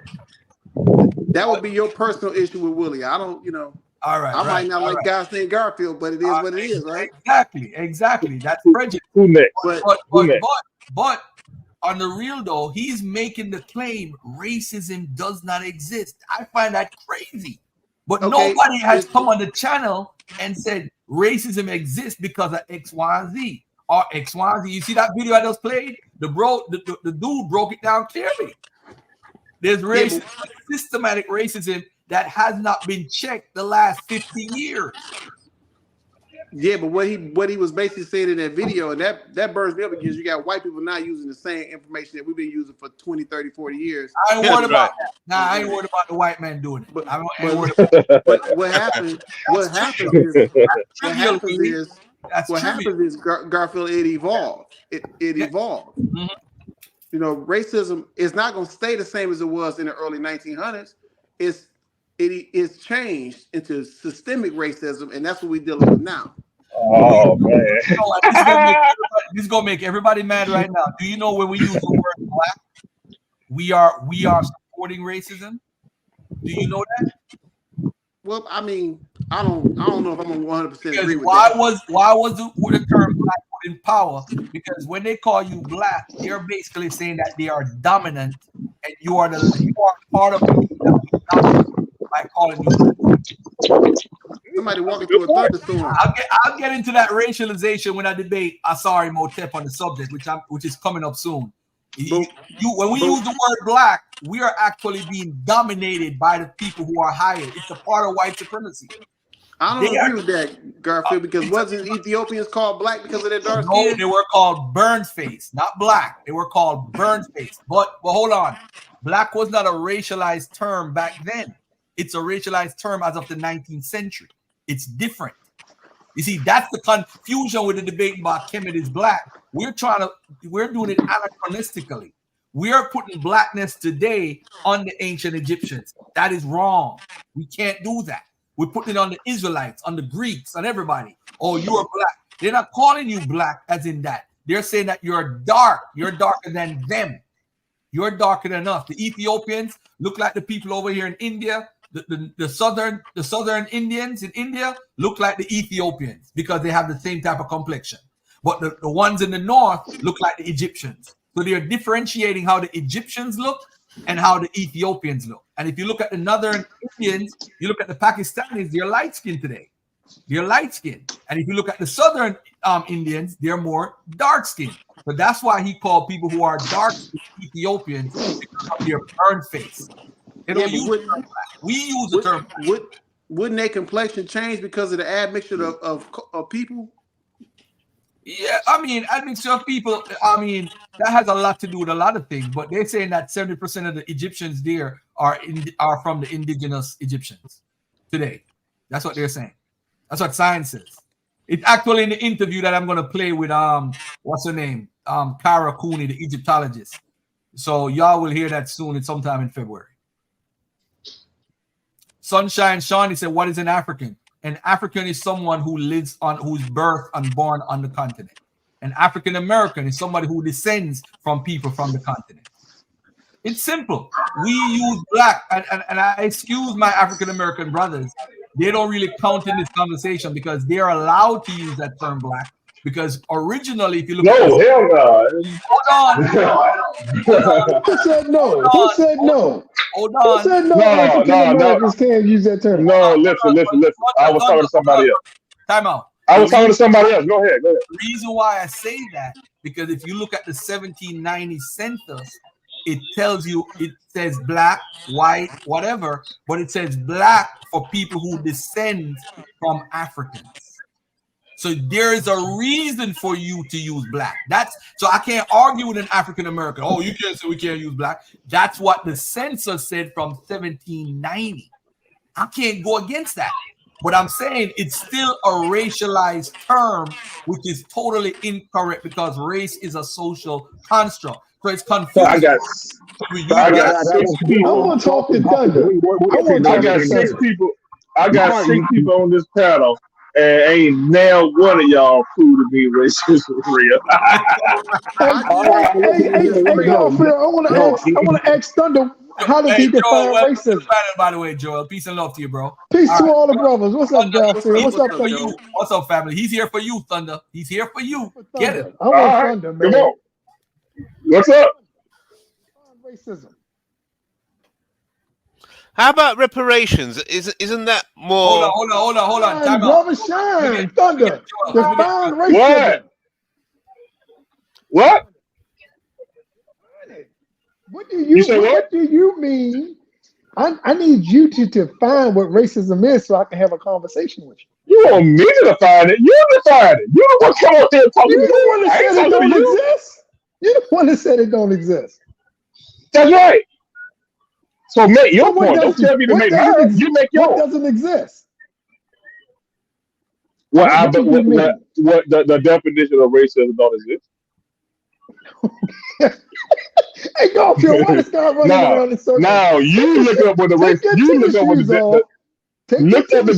That would be your personal issue with Willie. I don't, All right. I might not like guys named Garfield, but it is what it is, right? Exactly. That's prejudice. Who next? But on the real though, he's making the claim racism does not exist. I find that crazy. But nobody has come on the channel and said racism exists because of X, Y, and Z or X, Y, and Z. You see that video I just played? The dude broke it down clearly. There's racism, systematic racism that has not been checked the last 50 years. Yeah, but what he was basically saying in that video, and that burns me up because you got white people not using the same information that we've been using for 20, 30, 40 years. I ain't worried about that. Nah, I ain't worried about the white man doing it. But what happens is Garfield, it evolved. It evolved. Mm-hmm. Racism is not going to stay the same as it was in the early 1900s. It's changed into systemic racism, and that's what we're dealing with now. Oh man, this is gonna make everybody mad right now. Do you know when we use the word black, we are supporting racism? Do you know that? Well, I mean, I don't know if I'm 100% agree with why that. Why was the term black put in power? Because when they call you black, they're basically saying that they are dominant, and you are part of the by calling you. Somebody walking through a thunderstorm. I'll get into that racialization when I debate Asari Motep on the subject, which is coming up soon. When we use the word black, we are actually being dominated by the people who are higher. It's a part of white supremacy. I don't agree with that, Garfield, because wasn't Ethiopians called black because of their dark skin? No, they were called burnt face, not black. They were called burnt face. But hold on. Black was not a racialized term back then. It's a racialized term as of the 19th century. It's different. You see, that's the confusion with the debate about Kemet is black. We're doing it anachronistically. We are putting blackness today on the ancient Egyptians. That is wrong. We can't do that. We put it on the Israelites, on the Greeks, on everybody. Oh, you are black. They're not calling you black as in that. They're saying that you're dark. You're darker than them. You're darker than us. The Ethiopians look like the people over here in India. The southern Indians in India look like the Ethiopians because they have the same type of complexion. But the ones in the north look like the Egyptians. So they're differentiating how the Egyptians look and how the Ethiopians look. And if you look at the northern Indians, you look at the Pakistanis, they're light skinned today. They're light skinned. And if you look at the southern Indians, they're more dark skinned. So that's why he called people who are dark Ethiopians because of their burn face. They don't use the term black. We use the term black. Wouldn't their complexion change because of the admixture of people? Yeah, I mean, admixture of people, I mean, that has a lot to do with a lot of things, but they're saying that 70% of the Egyptians there are from the indigenous Egyptians today. That's what they're saying. That's what science says. It's actually in the interview that I'm going to play with, what's her name? Kara Cooney, the Egyptologist. So y'all will hear that soon. It's sometime in February. Sunshine Sean, he said, what is an African? An African is someone who lives on, who's birthed and born on the continent. An African American is somebody who descends from people from the continent. It's simple. We use black, and I excuse my African American brothers. They don't really count in this conversation because they're allowed to use that term black. Because originally, if you look hell no. Hold on. Who said no? Who said no? Hold on. Who said no? African Americans can't use that term. No, listen. I was talking to somebody else. Time out. I was talking to somebody else. Go ahead. The reason why I say that, because if you look at the 1790 census, it tells you, it says black, white, whatever, but it says black for people who descend from Africans. So there is a reason for you to use black. So I can't argue with an African American. Oh, you can't say we can't use black. That's what the census said from 1790. I can't go against that. But I'm saying it's still a racialized term, which is totally incorrect because race is a social construct. So it's confusing. I got 6 people. I want to talk to Thunder. I got six people on this panel, and ain't now one of y'all cool to be racist for real. Hey, Garfield, I want to ask Thunder, how does he define racism? By the way, Joel, peace and love to you, bro. Peace to all the brothers. What's up, Garfield? What's up, Thunder? What's up, family? He's here for you, Thunder. He's here for you. Get it. I want Thunder, man. Come on. What's up? Racism. How about reparations? Isn't that more? Hold on. Time brother, shine. Thunder. Define racism. What? What do you mean? I need you to define what racism is so I can have a conversation with you. You want me to define it? You define it. You the one come up here talking. You the one that said it don't exist. You the one that said it don't exist. That's right. So make your point. Don't tell me to make mine. You make yours. What doesn't exist? What the definition of racism don't exist? Hey, Garfield, why this guy running around in circles? Now you look up what the race. You look up what the look up the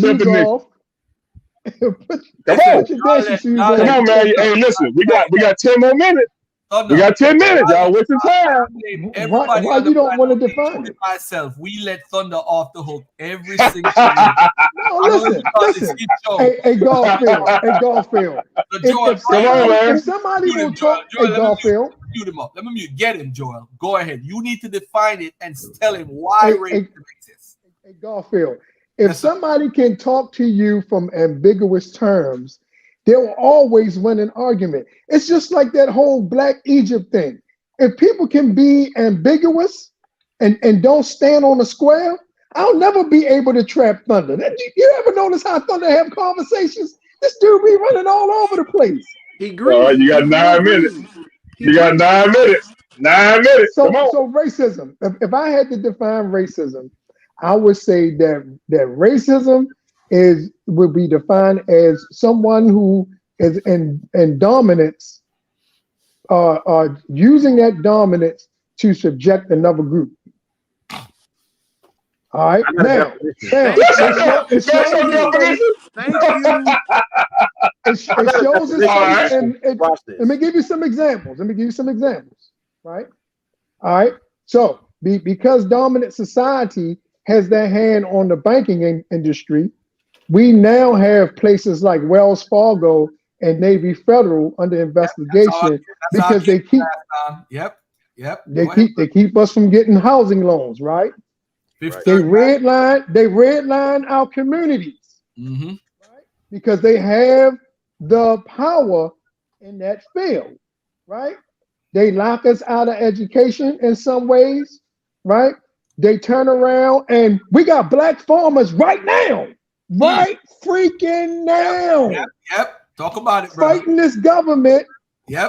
definition. Come on, man. Hey, listen, we got 10 more minutes. We got 10 minutes, y'all. Wasting time. Why you don't want to define it? Myself, we let Thunder off the hook every single time. Listen. Hey, Garfield. If somebody will talk, Garfield. Mute him up. Let me mute. Get him, Joel. Go ahead. You need to define it and tell him why racism exists. Hey, Garfield. If somebody can talk to you from ambiguous terms, they will always win an argument. It's just like that whole Black Egypt thing. If people can be ambiguous and don't stand on a square, I'll never be able to trap Thunder. You ever notice how Thunder have conversations? This dude be running all over the place. He agrees. You got 9 minutes. You got 9 minutes. 9 minutes. So racism. If I had to define racism, I would say that racism would be defined as someone who is in dominance, using that dominance to subject another group. All right. I got a Now, definition. it shows you. Thank you. It shows its face, and Watch let this. me give you some examples. Right. All right. So, because dominant society has their hand on the banking industry, we now have places like Wells Fargo and Navy Federal under investigation because they keep. Yep. They keep us from getting housing loans, right? They redline our communities, right? Because they have the power in that field, right? They lock us out of education in some ways, right? They turn around and we got black farmers right now, right freaking now. Yep. Talk about it, bro. Fighting this government,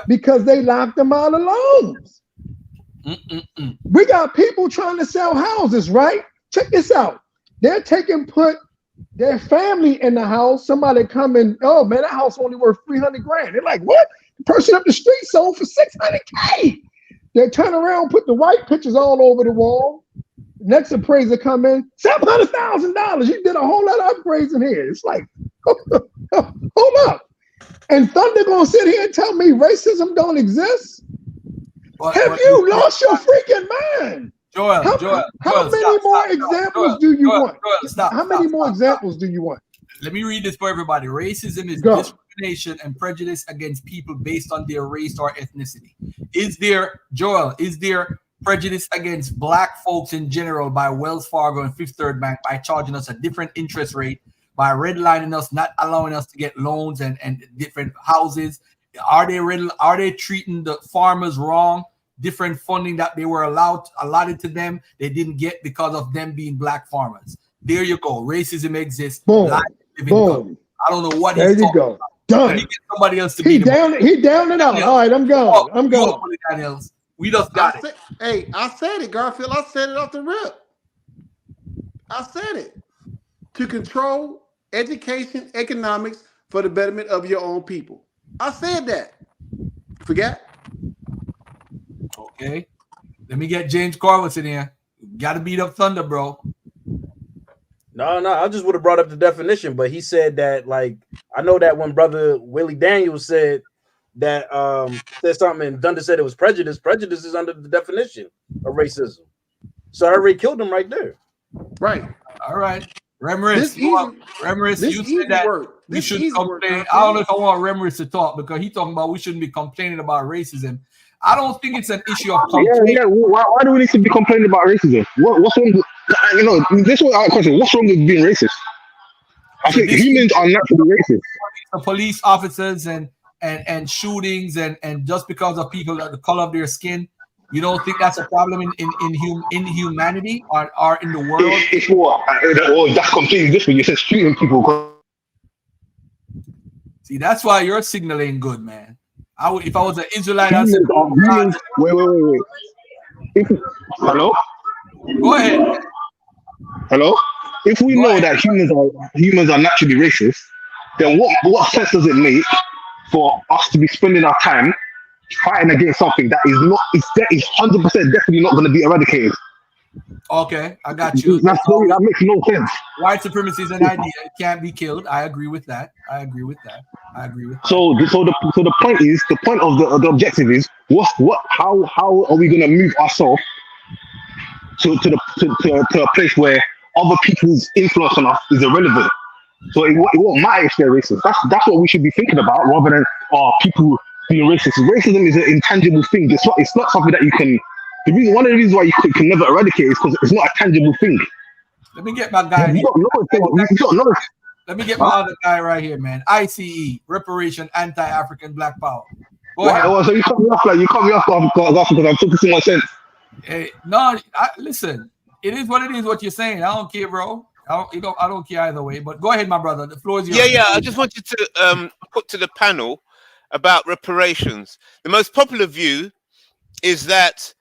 because they locked them out of loans. We got people trying to sell houses, right? Check this out. They're put their family in the house. Somebody come in, oh man, that house only worth 300 grand. They're like, what? The person up the street sold for 600K. They turn around, put the white pictures all over the wall. Next appraiser come in, $700,000. You did a whole lot of upgrades in here. It's like, hold up. And Thunder gonna sit here and tell me racism don't exist? Have you lost your freaking mind? Joel, how many more examples do you want? How many more examples do you want? Let me read this for everybody. Racism is discrimination and prejudice against people based on their race or ethnicity. Is there prejudice against black folks in general by Wells Fargo and Fifth Third Bank by charging us a different interest rate, by redlining us, not allowing us to get loans and different houses? Are they treating the farmers wrong? Different funding that they were allotted to them, they didn't get because of them being black farmers. There you go. Racism exists. Boom. Boom. I don't know what there he's you talking go. about. Done. Let me get somebody else to He down and out. All right, I'm going. We just got it. Hey, I said it, Garfield. I said it off the rip. I said it. To control education, economics for the betterment of your own people. I said that. Forget? Okay. Let me get James Corliss in here. Got to beat up Thunder, bro. No, I just would have brought up the definition, but he said that, like, I know that when brother Willie Daniels said that said something and Thunder said it was prejudice. Prejudice is under the definition of racism. So I already killed him right there. Right. All right. Remorse, you said that we shouldn't complain. I don't know if I want Remorse to talk because he's talking about we shouldn't be complaining about racism. I don't think it's an issue of complaining. Yeah. Why do we need to be complaining about racism? What's wrong with, this was our question. What's wrong with being racist? I think humans are naturally racist. The police officers and shootings and just because of people, the color of their skin, you don't think that's a problem in humanity or in the world? It's what? That's completely different. You said shooting people. See, that's why your signal ain't good, man. If I was an Israelite, I'd say, wait. Hello? Go ahead. Hello? If we know that humans are naturally racist, then what sense does it make for us to be spending our time fighting against something that is 100% definitely not going to be eradicated? Okay, I got you. That makes no sense. White supremacy is an idea; it can't be killed. I agree with that. So the point of the objective is how are we going to move ourselves to a place where other people's influence on us is irrelevant? So it won't matter if they're racist. That's what we should be thinking about, rather than people being racist. Racism is an intangible thing. It's not something that you can. One of the reasons why you can never eradicate is because it's not a tangible thing. Let me get my guy. Let me get my other guy right here, man. ICE, Reparation, Anti-African Black Power. Go ahead. So you cut me off because I'm talking too much sense. Hey, no, listen. It is what it is. What you're saying, I don't care, bro. I don't care either way. But go ahead, my brother. The floor is yours. Yeah. I just wanted to put to the panel about reparations. The most popular view is that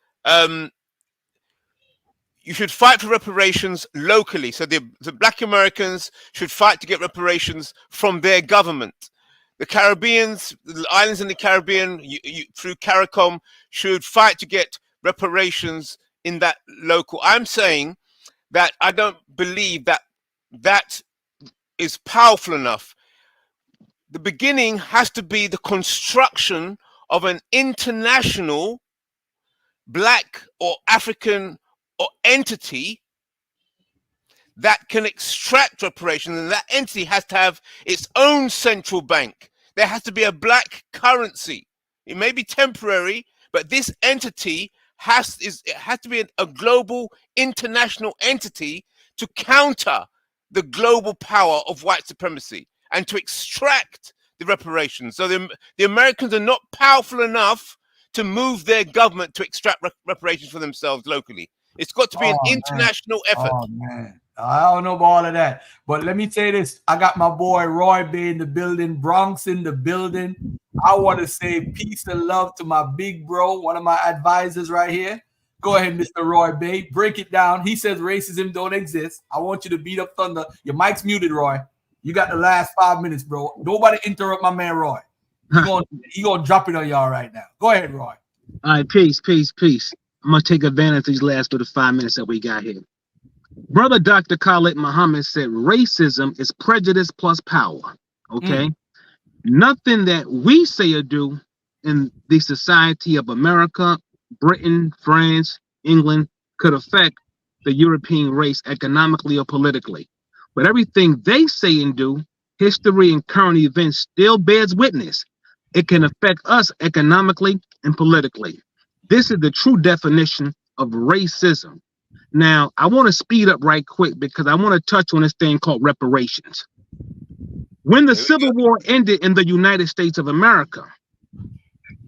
you should fight for reparations locally. So the Black Americans should fight to get reparations from their government. The Caribbeans, the islands in the Caribbean, through CARICOM, should fight to get reparations in that local. I'm saying that I don't believe that that is powerful enough. The beginning has to be the construction of an international black or African or entity that can extract reparations, and that entity has to have its own central bank. There has to be a black currency. It may be temporary, but this entity has to be a global international entity to counter the global power of white supremacy and to extract the reparations. So the Americans are not powerful enough to move their government to extract reparations for themselves locally. It's got to be an international effort. Oh man, I don't know about all of that, but let me say this: I got my boy Roy Bay in the building, Bronx in the building. I want to say peace and love to my big bro, one of my advisors right here. Go ahead, Mr. Roy Bay, break it down. He says racism don't exist. I want you to beat up Thunder. Your mic's muted, Roy. You got the last 5 minutes, bro. Nobody interrupt my man Roy. He gonna drop it on y'all right now. Go ahead, Roy. All right, peace. I'm gonna take advantage of these last 5 minutes that we got here. Brother Dr. Khalid Muhammad said racism is prejudice plus power. Okay. Nothing that we say or do in the society of America, Britain, France, England could affect the European race economically or politically. But everything they say and do, history and current events still bears witness. It can affect us economically and politically. This is the true definition of racism. Now, I want to speed up right quick because I want to touch on this thing called reparations. When the Civil War ended in the United States of America,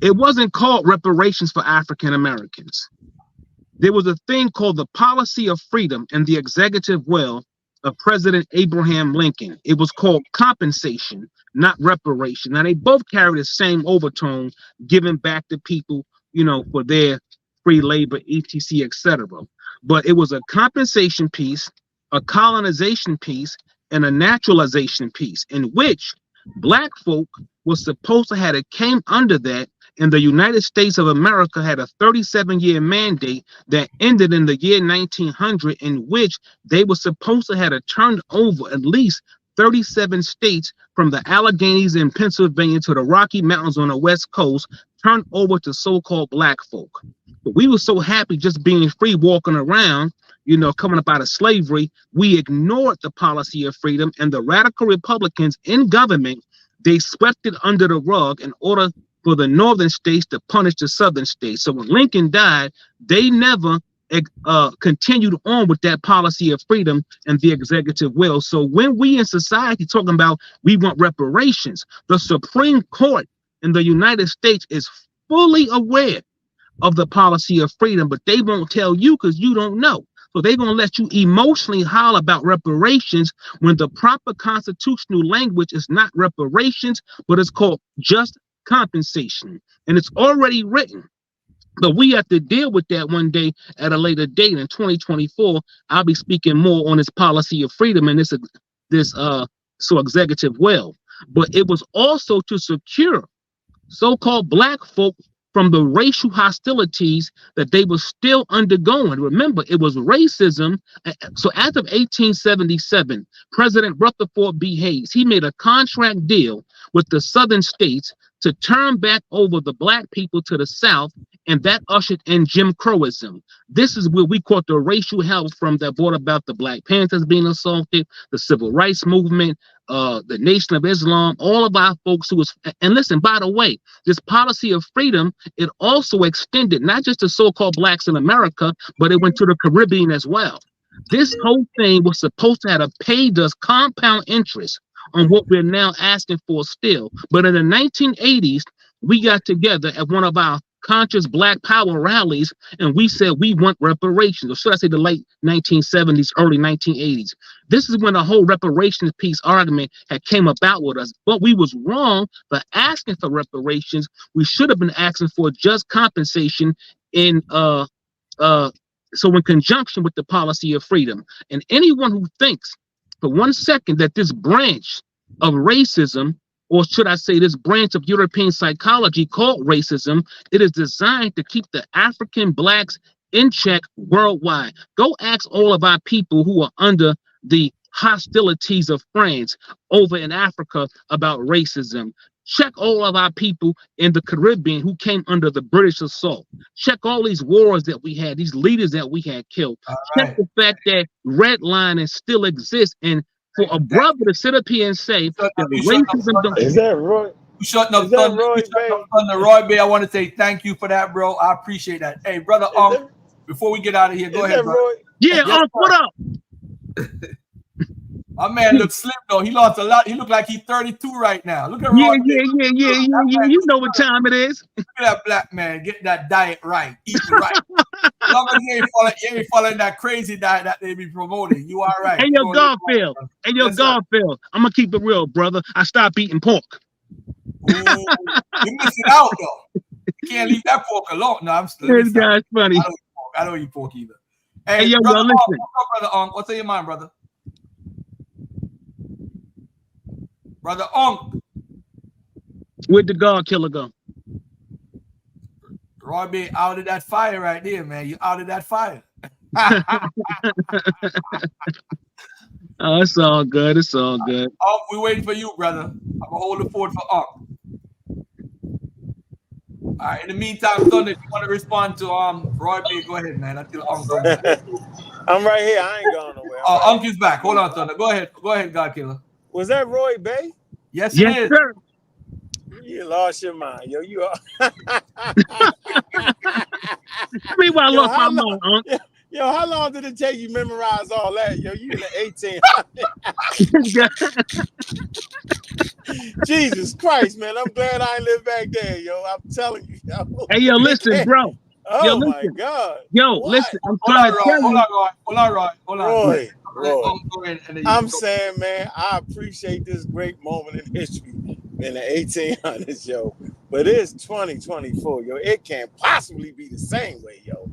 it wasn't called reparations for African Americans. There was a thing called the policy of freedom in the executive will of President Abraham Lincoln. It was called compensation, not reparation. Now, they both carry the same overtone, giving back to people, for their free labor, etc., etc. But it was a compensation piece, a colonization piece, and a naturalization piece, in which Black folk was supposed to have came under that, and the United States of America had a 37-year mandate that ended in the year 1900, in which they were supposed to have turned over at least 37 states from the Alleghenies in Pennsylvania to the Rocky Mountains on the West Coast, turned over to so-called Black folk. But we were so happy just being free, walking around, coming up out of slavery, we ignored the policy of freedom, and the radical Republicans in government, they swept it under the rug in order for the northern states to punish the southern states. So when Lincoln died, they never continued on with that policy of freedom and the executive will. So when we in society talking about we want reparations, the Supreme Court in the United States is fully aware of the policy of freedom, but they won't tell you because you don't know. So they're going to let you emotionally holler about reparations when the proper constitutional language is not reparations, but it's called just compensation. And it's already written. But we have to deal with that one day at a later date. In 2024, I'll be speaking more on this policy of freedom and this executive will. But it was also to secure so-called Black folk from the racial hostilities that they were still undergoing. Remember, it was racism. So as of 1877, President Rutherford B. Hayes, he made a contract deal with the southern states to turn back over the Black people to the South, and that ushered in Jim Crowism. This is where we caught the racial hell from that brought about the Black Panthers being assaulted, the Civil Rights Movement, the Nation of Islam, all of our folks who was, and listen, by the way, this policy of freedom, it also extended not just to so-called Blacks in America, but it went to the Caribbean as well. This whole thing was supposed to have paid us compound interest on what we're now asking for still. But in the 1980s, we got together at one of our conscious Black power rallies, and we said we want reparations, or should I say the late 1970s, early 1980s. This is when the whole reparations piece argument had came about with us, but we was wrong for asking for reparations. We should have been asking for just compensation in in conjunction with the policy of freedom. And anyone who thinks for 1 second that this branch of racism, or should I say this branch of European psychology called racism, it is designed to keep the African Blacks in check worldwide. Go ask all of our people who are under the hostilities of France over in Africa about racism. Check all of our people in the Caribbean who came under the British assault. Check all these wars that we had, these leaders that we had killed. Check the fact that redlining still exists. And for a brother to sit up here and say that racism don't... Is that Roy? You shutting up, Is that Roy, Roy Bay? I want to say thank you for that, bro. I appreciate that. Hey, brother, before we get out of here, go ahead, bro. Yeah, what up? My man looks slim though. He lost a lot. He looked like he's 32 right now. Look at Roy. Yeah. You know what time it is. Look at that black man getting that diet right, eating right. As long as you ain't following that crazy diet that they be promoting, you all right. Hey, yo, Garfield. Garfield. I'm gonna keep it real, brother. I stopped eating pork. Ooh, you missing out though. You can't leave that pork alone. No, I'm still. This guy's funny. I don't eat pork either. Hey, yo, brother, listen. What's on your mind, brother? Brother Unk. Where'd the God killer go? Roy B, out of that fire right there, man. You out of that fire. Oh, it's all good. It's all good. We waiting for you, brother. I'm gonna hold the fort for Unk. All right. In the meantime, Thunder, if you want to respond to Roy B, go ahead, man. Until Unk comes back. I'm right here. I ain't going nowhere. Unk is back. Hold on, Thunder. Go ahead, God killer. Was that Roy Bay? Yes, it is. Sir. You lost your mind, yo. You are. Meanwhile, I lost my mind, Unc. Yo, how long did it take you to memorize all that? Yo, you in the 1800s. Jesus Christ, man. I'm glad I ain't live back there, yo. I'm telling you. Yo. Hey, yo, listen, bro. Oh, my God. Yo, what? Listen. I'm trying to tell you. Hold on, Roy. I'm saying, man, I appreciate this great moment in history in the 1800s, yo. But it's 2024, yo. It can't possibly be the same way, yo.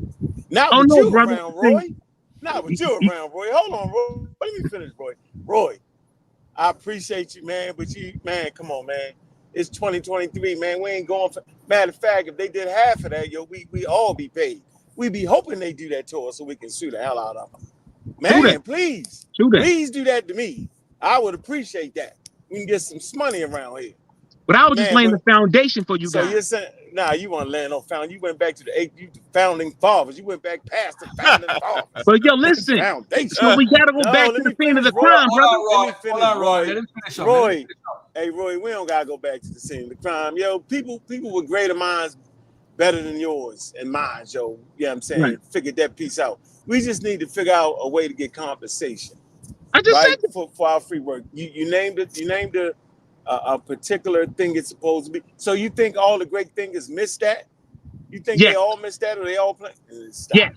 Not with you brother. Around, Roy. Not with you around, Roy. Hold on, Roy. Let me finish, Roy. Roy, I appreciate you, man. But man, come on, man. It's 2023, man. We ain't going for. Matter of fact, if they did half of that, yo, we all be paid. We be hoping they do that to us so we can sue the hell out of them. Man, please do that to me. I would appreciate that. We can get some money around here. But I was just laying the foundation for you guys. So you're saying, you want to land on foundation. You went back to the founding fathers. You went back past the founding fathers. But yo, listen. So we got to go back to the scene of the crime, brother. Roy. Hey, Roy, we don't got to go back to the scene of the crime. Yo, people with greater minds better than yours and mine, yo. You know what I'm saying? Right. Figured that piece out. We just need to figure out a way to get compensation. I just said for our free work. You named it. You named a particular thing it's supposed to be. So you think all the great thinkers missed that? You think they all missed that, or they all play? Yeah.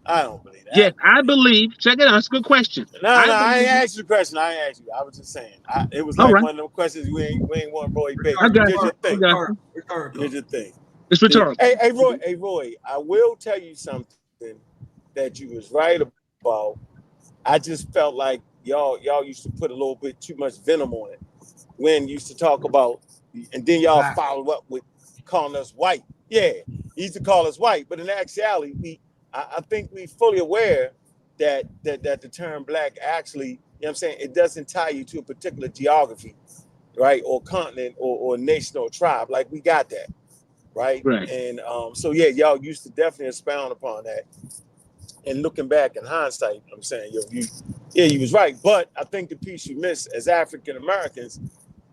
I don't believe that. Yes, I believe. Check it out. It's a good question. No, I ain't asked you the question. I ain't asked you. I was just saying. It was like one of them questions we ain't want Roy Bay. I got Here's you. Here's your thing. It's rhetorical. Hey, Roy, I will tell you something that you was right about. I just felt like y'all used to put a little bit too much venom on it when you used to talk about, and then y'all follow up with calling us white. Yeah, you used to call us white, but in actuality, I think we fully aware that the term black actually, you know what I'm saying, it doesn't tie you to a particular geography, right, or continent or nation or tribe. Like, we got that, right? And so yeah, y'all used to definitely expound upon that. And looking back in hindsight, I'm saying, you was right. But I think the piece you missed, as African Americans,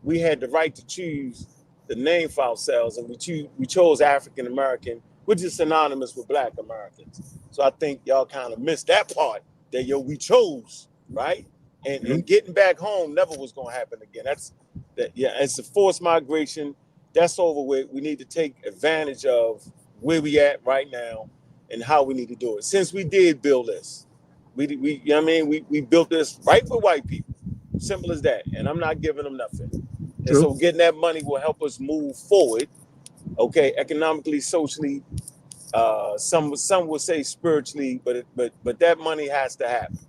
we had the right to choose the name for ourselves, and we chose African American, which is synonymous with Black Americans. So I think y'all kind of missed that part that we chose, right? And getting back home never was gonna happen again. It's a forced migration. That's over with. We need to take advantage of where we at right now and how we need to do it. Since we did build this, we built this right for white people. Simple as that. And I'm not giving them nothing. And so getting that money will help us move forward, okay, economically, socially, some will say spiritually, but that money has to happen.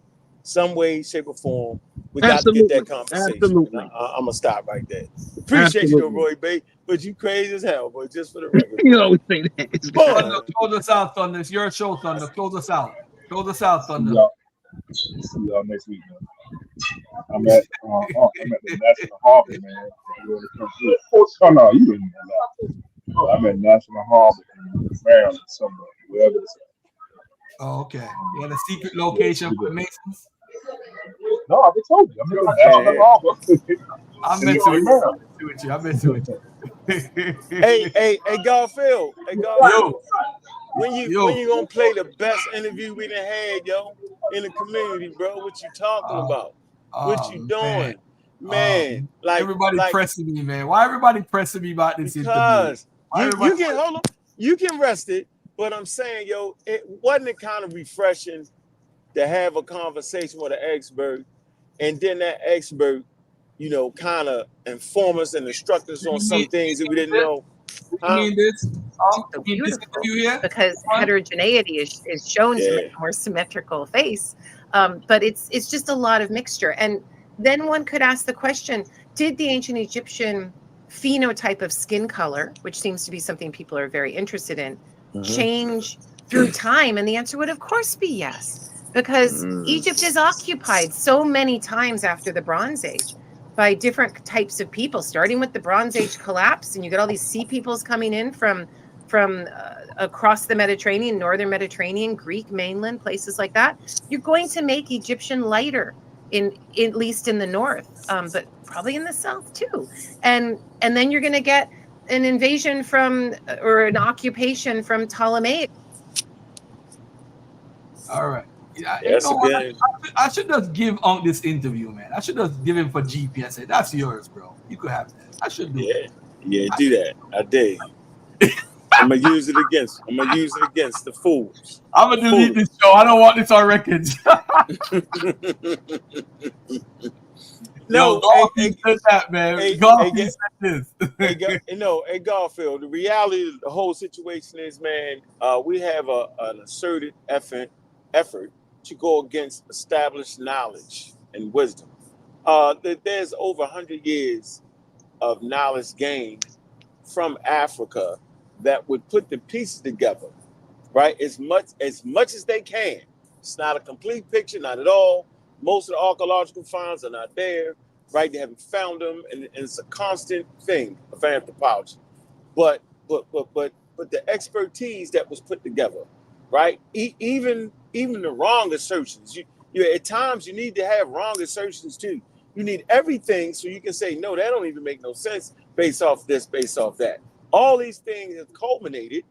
Some way, shape, or form, We got to get that Absolutely. conversation. Absolutely. I'm gonna stop right there. Appreciate you, though, Absolutely. Roy Bay, but you crazy as hell, boy. Just for the record, You boy. always say that. It's Boy. Thunder, close us out, Thunder. It's your show, Thunder. Close us out. Close us out, See Thunder. y'all. See y'all next week, man. I'm at the National Harbor, man. Oh no, you didn't know that. I'm at National Harbor in Maryland somewhere, wherever it's at. Oh, okay. You had a secret location for the Masons? No, I told you. I'm at the National Harbor I'm in messing with Maryland. you. I'm messing with you. Hey, Garfield. Hey, Garfield. When you gonna play the best interview we done had, yo, in the community, bro? What you talking about? What you doing? Man, like everybody pressing me, man. Why everybody pressing me about this interview? Because you can hold on, you can rest it, but I'm saying, yo, wasn't it kind of refreshing to have a conversation with an expert, and then that expert, kind of inform us and instruct us on some things that we didn't know. You mean this? So beautiful because heterogeneity is shown to make a more symmetrical face, but it's just a lot of mixture. And then one could ask the question: did the ancient Egyptian phenotype of skin color, which seems to be something people are very interested in, change through time? And the answer would, of course, be yes, because Egypt is occupied so many times after the Bronze Age by different types of people, starting with the Bronze Age collapse, and you get all these sea peoples coming in from across the Mediterranean, northern Mediterranean, Greek mainland, places like that. You're going to make Egyptian lighter, at least in the north, but probably in the south too. And then you're going to get an invasion or an occupation from Ptolemaic. All right. You know what? I should just give Unc this interview, man. I should just give him for GP and say, that's yours, bro. You could have that. I should do it. Yeah, do that. I dare you. I'm gonna use it against the fools. I'm gonna delete this show. I don't want this on records. No, said that, man. Said this. Hey, Garfield, the reality of the whole situation is, man, we have an asserted effort to go against established knowledge and wisdom. There's over 100 years of knowledge gained from Africa that would put the pieces together, right? As much as they can. It's not a complete picture, not at all. Most of the archaeological finds are not there, right? They haven't found them, and it's a constant thing of anthropology. But the expertise that was put together, right? Even the wrong assertions. You at times you need to have wrong assertions too. You need everything so you can say, no, that don't even make no sense based off this, based off that. All these things have culminated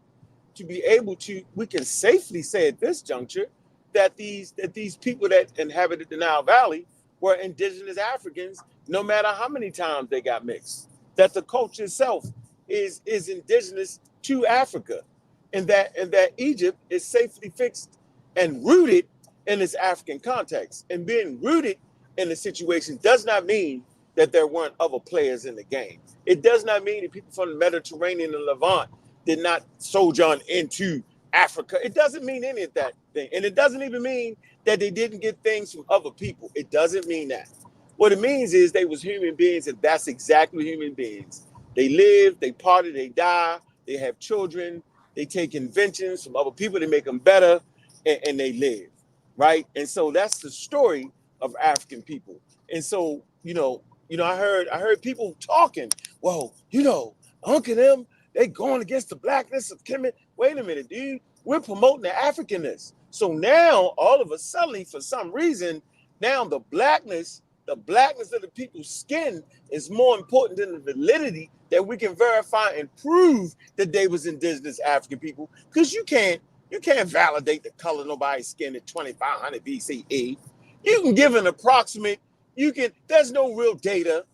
to be able to, we can safely say at this juncture that these people that inhabited the Nile Valley were indigenous Africans, no matter how many times they got mixed. That the culture itself is indigenous to Africa, and that Egypt is safely fixed and rooted in its African context. And being rooted in the situation does not mean that there weren't other players in the game. It does not mean that people from the Mediterranean and Levant did not sojourn into Africa. It doesn't mean any of that thing. And it doesn't even mean that they didn't get things from other people. It doesn't mean that. What it means is they was human beings, and that's exactly human beings. They live, they party, they die, they have children, they take inventions from other people, they make them better, and they live, right? And so that's the story of African people. And so, I heard people talking, well, Uncle them, they going against the blackness of Kemet. Wait a minute, dude. We're promoting the Africanness. So now, all of a sudden, for some reason, now the blackness of the people's skin is more important than the validity that we can verify and prove that they was indigenous African people. Because you can't validate the color of nobody's skin at 2500 BCE. You can give an approximate. There's no real data.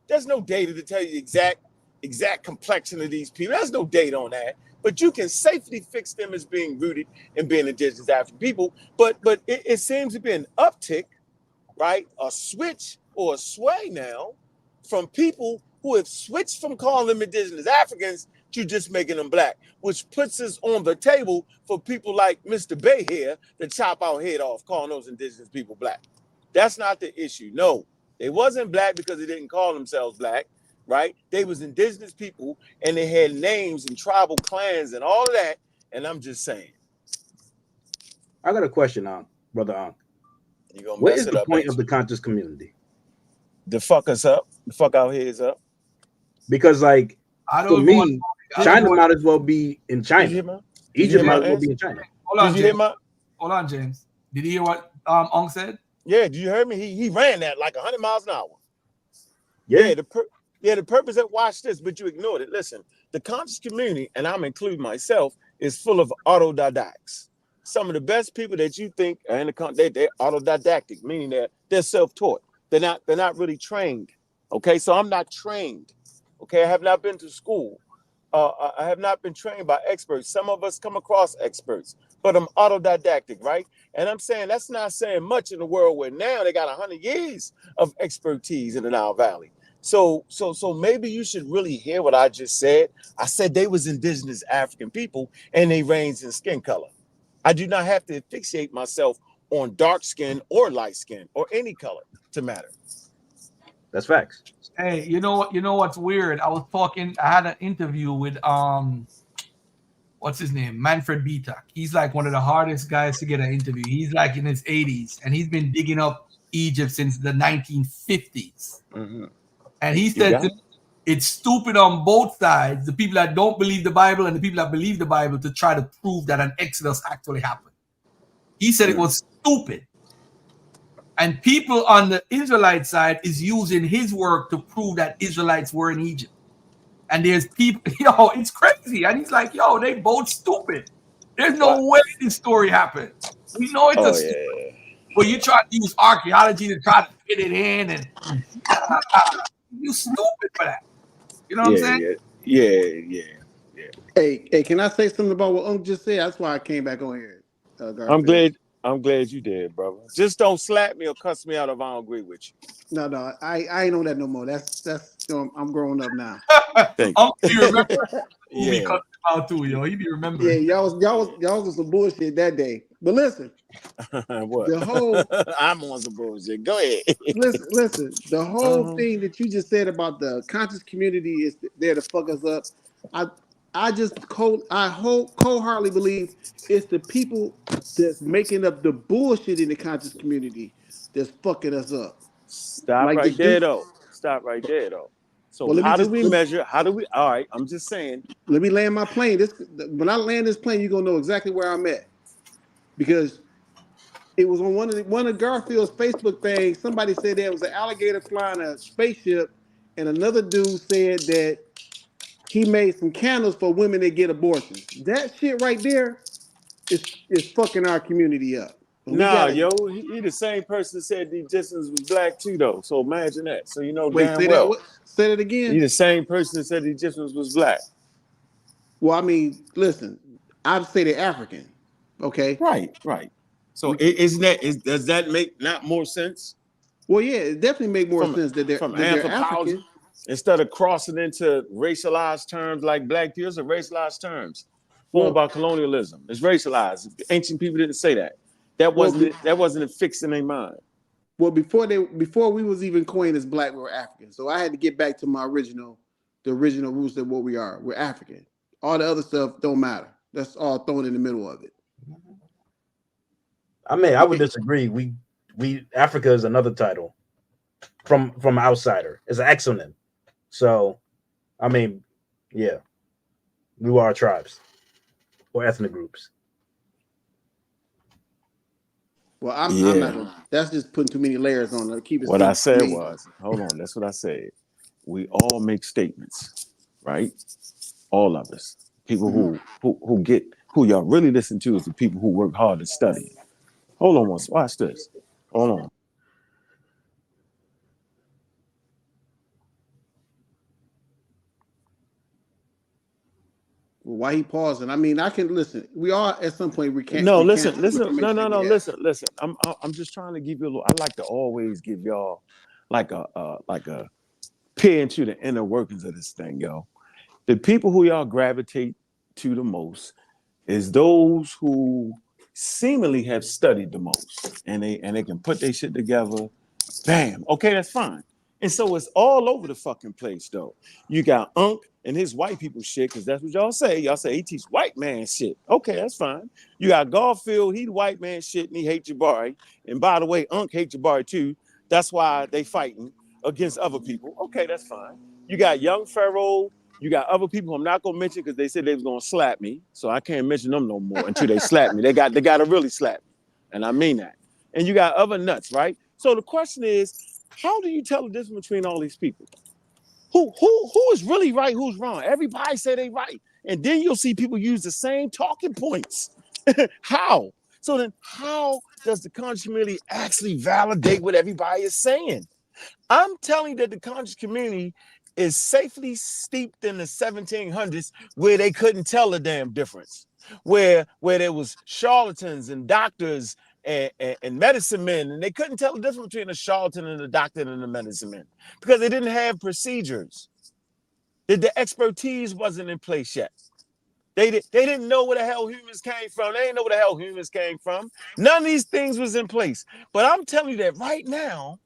There's no data to tell you the exact complexion of these people. There's no data on that. But you can safely fix them as being rooted in being indigenous African people. But it seems to be an uptick, right? A switch or a sway now from people who have switched from calling them indigenous Africans to just making them black, which puts us on the table for people like Mr. Bay here to chop our head off, calling those indigenous people black. That's not the issue. No, they wasn't black because they didn't call themselves black, right? They was indigenous people, and they had names and tribal clans and all of that. And I'm just saying. I got a question, brother Ankh. You gonna What mess is it the up, point ain't of you? the conscious community? The fuck us up. The fuck out here is up. Because like I to don't even want. me, China might as well be in China. Did you hear my? Egypt might as well be in China. Hold on, Did you hear James. my? Hold on, James. Did you hear what Ong said? Yeah, did you hear me? He ran that like 100 miles an hour. Yeah. The purpose of watch this, but you ignored it. Listen, the conscious community, and I'm including myself, is full of autodidacts. Some of the best people that you think are in the they're autodidactic, meaning they're self-taught. They're not really trained. Okay, so I'm not trained. Okay, I have not been to school. I have not been trained by experts. Some of us come across experts, but I'm autodidactic, right? And I'm saying that's not saying much in the world where now they got 100 years of expertise in the Nile Valley. So maybe you should really hear what I just said. I said they was indigenous African people and they ranged in skin color. I do not have to fixate myself on dark skin or light skin or any color to matter. That's facts. Hey, you know what? You know what's weird? I had an interview with what's his name? Manfred Bitak. He's like one of the hardest guys to get an interview. He's like in his 80s, and he's been digging up Egypt since the 1950s. Mm-hmm. And he said it's stupid on both sides, the people that don't believe the Bible and the people that believe the Bible, to try to prove that an Exodus actually happened. He said it was stupid. And people on the Israelite side is using his work to prove that Israelites were in Egypt. And there's people, it's crazy. And he's like, they both stupid. There's no way this story happened. We know it's a story. But you try to use archaeology to try to fit it in, and you stupid for that. You know what I'm saying? Yeah. Hey, can I say something about what Unc just said? That's why I came back on here. I'm glad you did, brother. Just don't slap me or cuss me out if I don't agree with you. No, I ain't on that no more. That's I'm growing up now. Thank you. Remember? Yeah. Out too, yo. He be remembering. Yeah, y'all was some bullshit that day. But listen, what? The whole I'm on some bullshit. Go ahead. listen. The whole thing that you just said about the conscious community is there to fuck us up. I wholeheartedly believe it's the people that's making up the bullshit in the conscious community that's fucking us up. Stop like right there, though. Stop right there, though. So well, how do we measure? How do we? All right, I'm just saying. Let me land my plane. When I land this plane, you're gonna know exactly where I'm at, because it was on one of Garfield's Facebook things. Somebody said there was an alligator flying a spaceship, and another dude said that he made some candles for women that get abortions. That shit right there is fucking our community up. Nah, he the same person that said the Egyptians was black too, though. So imagine that. So damn well. Say that again. He the same person that said the Egyptians was black. Well, I mean, listen, I'd say they're African. Okay. Right. So does that make not more sense? Well, yeah, it definitely make more sense that they're African. Instead of crossing into racialized terms like black people, are racialized terms formed by colonialism. It's racialized. Ancient people didn't say that. That wasn't fixed in their mind. Well, before we was even coined as black, we were African. So I had to get back to the original roots of what we are. We're African. All the other stuff don't matter. That's all thrown in the middle of it. I mean, I would disagree. We Africa is another title from outsider. It's an exonym. So, I mean, yeah, we are tribes or ethnic groups. Well, I'm not gonna. That's just putting too many layers on it. Keep it. What I said was, hold on. That's what I said. We all make statements, right? All of us. People who y'all really listen to is the people who work hard to study. Hold on once. Watch this. Hold on. Well, why he pausing? I mean, I can listen. We all at some point we can't. Listen. No. Listen. I'm just trying to give you a little. I like to always give y'all like a peer into the inner workings of this thing, yo. The people who y'all gravitate to the most is those who seemingly have studied the most, and they can put their shit together. Bam. Okay, that's fine. And so it's all over the fucking place, though. You got Unc and his white people shit, because that's what y'all say. Y'all say he teach white man shit. Okay, that's fine. You got Garfield, he white man shit, and he hate Jabari. And by the way, Unc hate Jabari too. That's why they fighting against other people. Okay, that's fine. You got Young Pharaoh. You got other people I'm not gonna mention because they said they was gonna slap me. So I can't mention them no more until they slap me. They gotta really slap me. And I mean that. And you got other nuts, right? So the question is, how do you tell the difference between all these people? Who is really right, who's wrong? Everybody say they right. And then you'll see people use the same talking points. How? So then how does the conscious community actually validate what everybody is saying? I'm telling you that the conscious community is safely steeped in the 1700s where they couldn't tell the damn difference. Where there was charlatans and doctors and medicine men, and they couldn't tell the difference between a charlatan and a doctor and a medicine man because they didn't have procedures. The expertise wasn't in place yet. They didn't know where the hell humans came from. They didn't know where the hell humans came from. None of these things was in place. But I'm telling you that right now,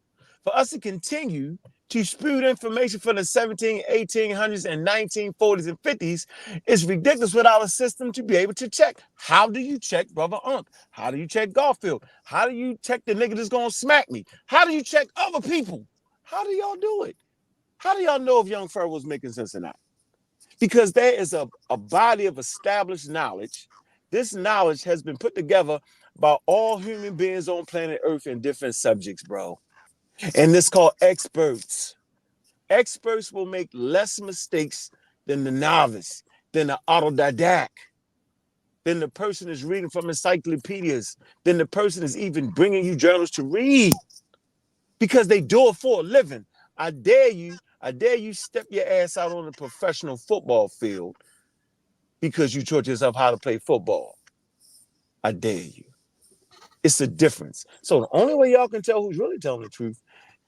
for us to continue to spew information from the 1800s and 1940s and 50s is ridiculous without a system to be able to check. How do you check Brother Unc? How do you check Garfield? How do you check the nigga that's gonna smack me? How do you check other people? How do y'all do it? How do y'all know if Young Pharaoh was making sense or not? Because there is a body of established knowledge. This knowledge has been put together by all human beings on planet Earth in different subjects, bro. And it's called experts. Experts will make less mistakes than the novice, than the autodidact, than the person is reading from encyclopedias, than the person is even bringing you journals to read because they do it for a living. I dare you step your ass out on a professional football field because you taught yourself how to play football. I dare you. It's a difference. So the only way y'all can tell who's really telling the truth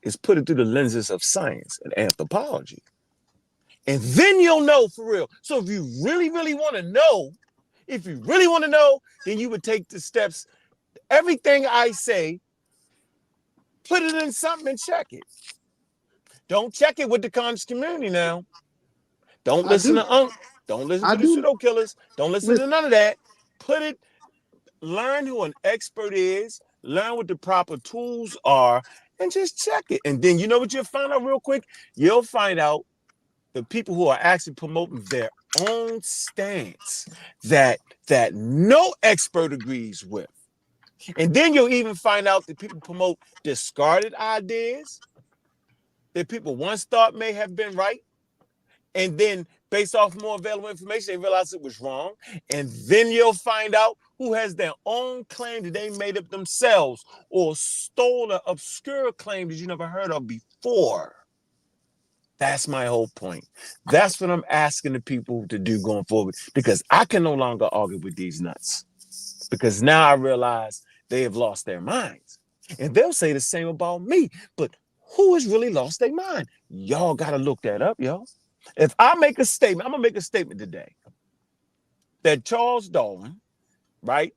is put it through the lenses of science and anthropology. And then you'll know for real. So if you really, really want to know, then you would take the steps. Everything I say, put it in something and check it. Don't check it with the conscious community now. Don't listen to Unc. Don't listen to the pseudo killers. Don't listen to none of that. Learn who an expert is, learn what the proper tools are, and just check it. And then you know what you'll find out real quick? You'll find out the people who are actually promoting their own stance that no expert agrees with. And then you'll even find out that people promote discarded ideas that people once thought may have been right. And then based off more available information, they realize it was wrong. And then you'll find out who has their own claim that they made up themselves or stole an obscure claim that you never heard of before. That's my whole point. That's what I'm asking the people to do going forward, because I can no longer argue with these nuts, because now I realize they have lost their minds. And they'll say the same about me, but who has really lost their mind? Y'all got to look that up, y'all. If I make a statement, I'm going to make a statement today that Charles Darwin, right,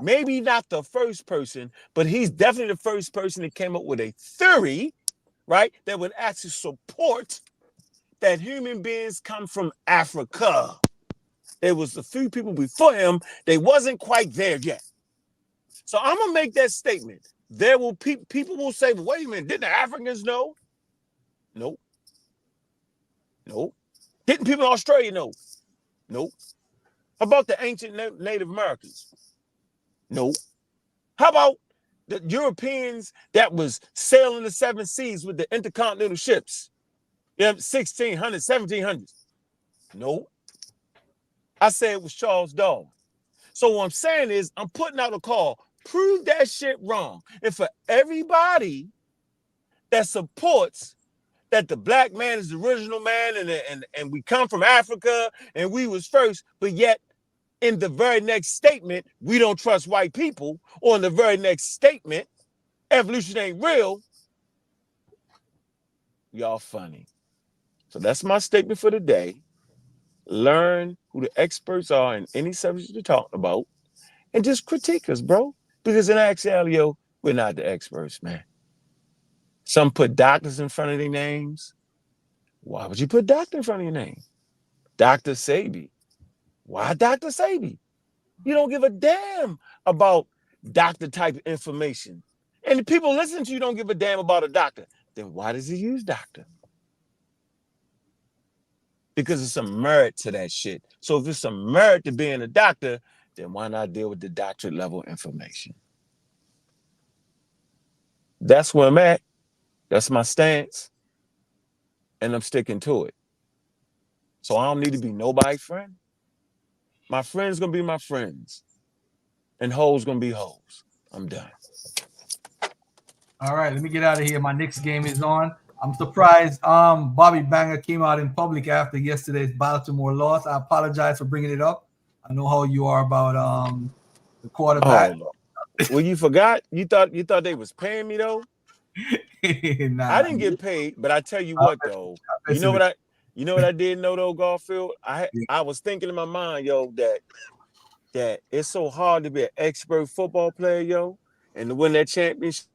maybe not the first person, but he's definitely the first person that came up with a theory, right, that would actually support that human beings come from Africa. There was a few people before him. They wasn't quite there yet. So I'm going to make that statement. There will people will say, well, wait a minute, didn't the Africans know? Nope. Nope. Didn't people in Australia know? Nope. How about the ancient Native Americans? Nope. How about the Europeans that was sailing the seven seas with the intercontinental ships? Yeah, 1600s, 1700s. Nope. I said it was Charles Darwin. So what I'm saying is I'm putting out a call. Prove that shit wrong. And for everybody that supports that the black man is the original man and we come from Africa and we was first, but yet in the very next statement, we don't trust white people, or in the very next statement, evolution ain't real, y'all funny. So that's my statement for today. Learn who the experts are in any subject you're talking about, and just critique us, bro. Because in actuality, yo, we're not the experts, man. Some put doctors in front of their names. Why would you put doctor in front of your name? Dr. Sabi. Why Dr. Sabi? You don't give a damn about doctor type information. And the people listening to you don't give a damn about a doctor. Then why does he use doctor? Because there's some merit to that shit. So if there's some merit to being a doctor, then why not deal with the doctorate level information? That's where I'm at. That's my stance. And I'm sticking to it. So I don't need to be nobody's friend. My friends gonna be my friends. And hoes gonna be hoes. I'm done. All right, let me get out of here. My next game is on. I'm surprised Bobby Banger came out in public after yesterday's Baltimore loss. I apologize for bringing it up. I know how you are about the quarterback. Oh, well, you forgot? You thought they was paying me though? Nah, I didn't get paid, but I tell you what though. You know what I did know though, Garfield? I was thinking in my mind, yo, that it's so hard to be an expert football player, yo, and to win that championship.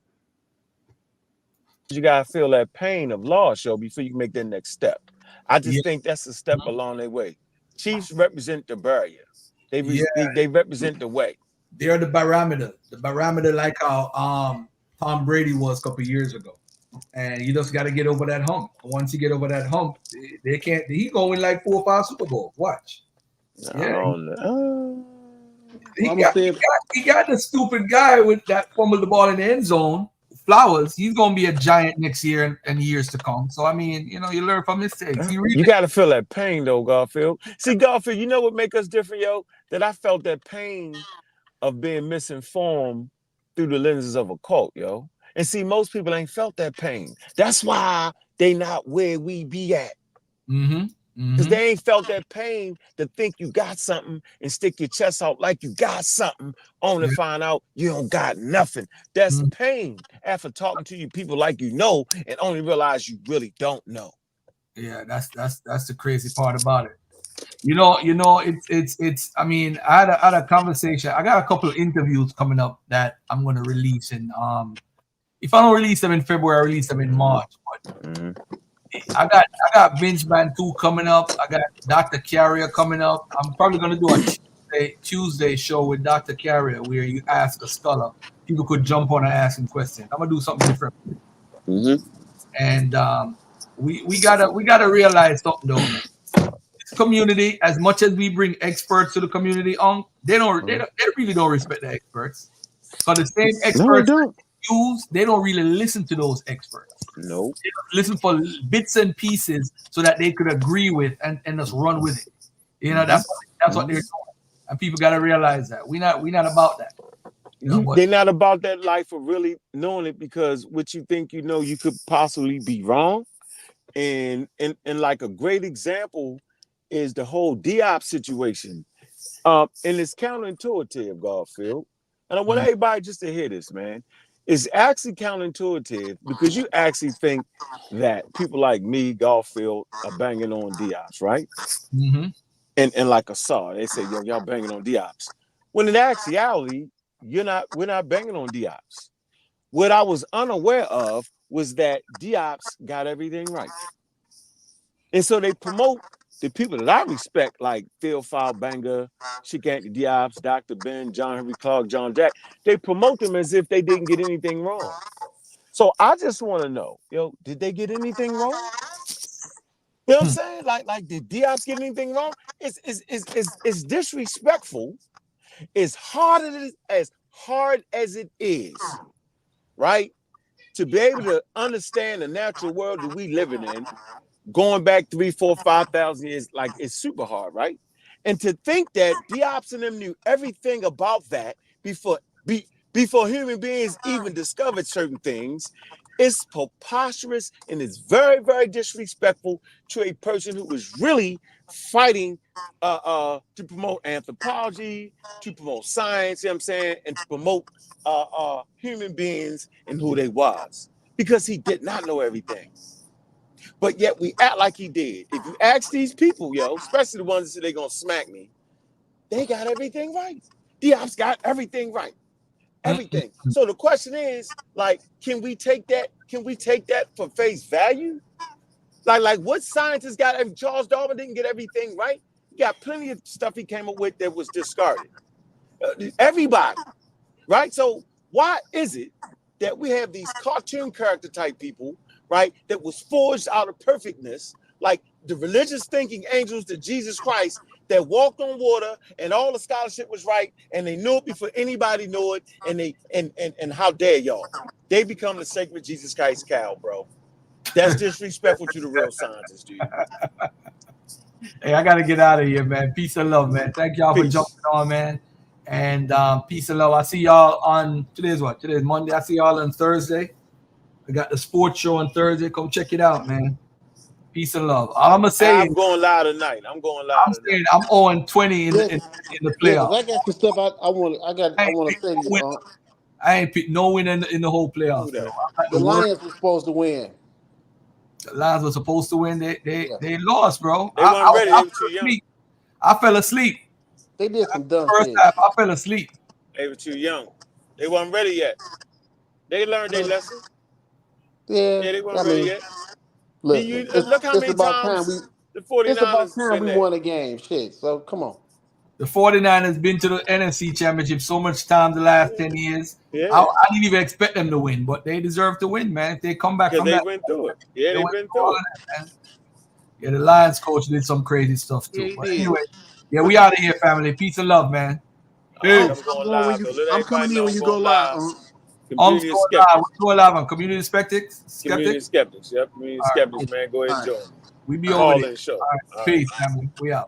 You gotta feel that pain of loss, yo, before you can make that next step. I just think that's a step along their way. Chiefs represent the barrier. They represent the way. They're the barometer like how Tom Brady was a couple years ago. And you just got to get over that hump. Once you get over that hump, they can't. He going win like 4 or 5 Super Bowls. Watch. Yeah. He got the stupid guy with that fumbled the ball in the end zone. Flowers. He's gonna be a giant next year and years to come. So I mean, you learn from mistakes. You got to feel that pain though, Garfield. See, Garfield, you know what make us different, yo? That I felt that pain of being misinformed through the lenses of a cult, yo. And see, most people ain't felt that pain. That's why they not where we be at. Because they ain't felt that pain to think you got something and stick your chest out like you got something, only to find out you don't got nothing. That's pain after talking to you people like you know and only realize you really don't know. Yeah, that's the crazy part about it. It's I mean, I had a conversation. I got a couple of interviews coming up that I'm gonna release in if I don't release them in February, I release them in March. But I got Vince Bantu coming up. I got Dr. Carrier coming up. I'm probably gonna do a Tuesday show with Dr. Carrier where you ask a scholar. People could jump on and ask him questions. I'm gonna do something different. And we gotta realize something though, man. This community, as much as we bring experts to the community they really don't respect the experts. Because the same experts use, they don't really listen to those experts. Nope. They listen for bits and pieces so that they could agree with and just run with it. That's what they're doing. And people gotta realize that. We're not about that. They're not about that life of really knowing it, because what you think you know, you could possibly be wrong. And like a great example is the whole Diop situation. And it's counterintuitive, Garfield. And I want everybody just to hear this, man. It's actually counterintuitive because you actually think that people like me, Garfield, are banging on Diops, right? And like Assad, they say, yo, y'all banging on Diops. When in actuality, we're not banging on Diops. What I was unaware of was that Diops got everything right. And so they promote the people that I respect, like Phil Banger, Chick Anthony Diops, Dr. Ben, John Henry Clark, John Jack. They promote them as if they didn't get anything wrong. So I just want to know, yo, did they get anything wrong? You know what I'm saying? Like did Diops get anything wrong? It's disrespectful. As hard as it is, right? To be able to understand the natural world that we living in, going back 3, 4, 5,000 years, like it's super hard, right? And to think that Diops and them knew everything about that before human beings even discovered certain things, it's preposterous and it's very, very disrespectful to a person who was really fighting to promote anthropology, to promote science, you know what I'm saying, and to promote human beings and who they was, because he did not know everything. But yet we act like he did. If you ask these people, yo, especially the ones that say they're going to smack me, they got everything right. Diop's got everything right. Everything. So the question is, like, can we take that? Can we take that for face value? Like what scientists got? Charles Darwin didn't get everything right. He got plenty of stuff he came up with that was discarded. Everybody, right? So why is it that we have these cartoon character type people, right, that was forged out of perfectness, like the religious thinking angels to Jesus Christ, that walked on water and all the scholarship was right and they knew it before anybody knew it, and how dare y'all? They become the sacred Jesus Christ cow, bro. That's disrespectful to the real scientists, dude. Hey, I gotta get out of here, man. Peace and love, man. Thank y'all for jumping on, man. And peace and love. I see y'all on today's what? Today's Monday. I see y'all on Thursday. I got the sports show on Thursday. Come check it out, man. Peace and love. All I'm gonna say I'm going live tonight. I'm 0-20 in the playoffs. I got some stuff I want to say to you. I ain't picked no win in the whole playoffs. The Lions were supposed to win. The Lions were supposed to win. They lost, bro. They weren't ready. They were too young. I fell asleep. They did some dumb first shit. half. I fell asleep. They were too young. They weren't ready yet. They learned their lesson. Yeah, they weren't ready yet. Listen, look how many times the 49ers it's about time we there. won a game. Shit. So come on. The 49ers been to the NFC Championship so much time the last 10 years. Yeah. I didn't even expect them to win, but they deserve to win, man. If they come back from that. Went through it. Yeah, they've been through it. Man. Yeah, the Lions coach did some crazy stuff too. Yeah, but anyway, yeah, we out of here, family. Peace and love, man. I'm going live. I'm coming in when you go live. Community We're going live on Community Skeptics. Community Skeptics. Yep, Community Skeptics, man. Go ahead and join. We be over there. Show. All right. Peace, family. We out.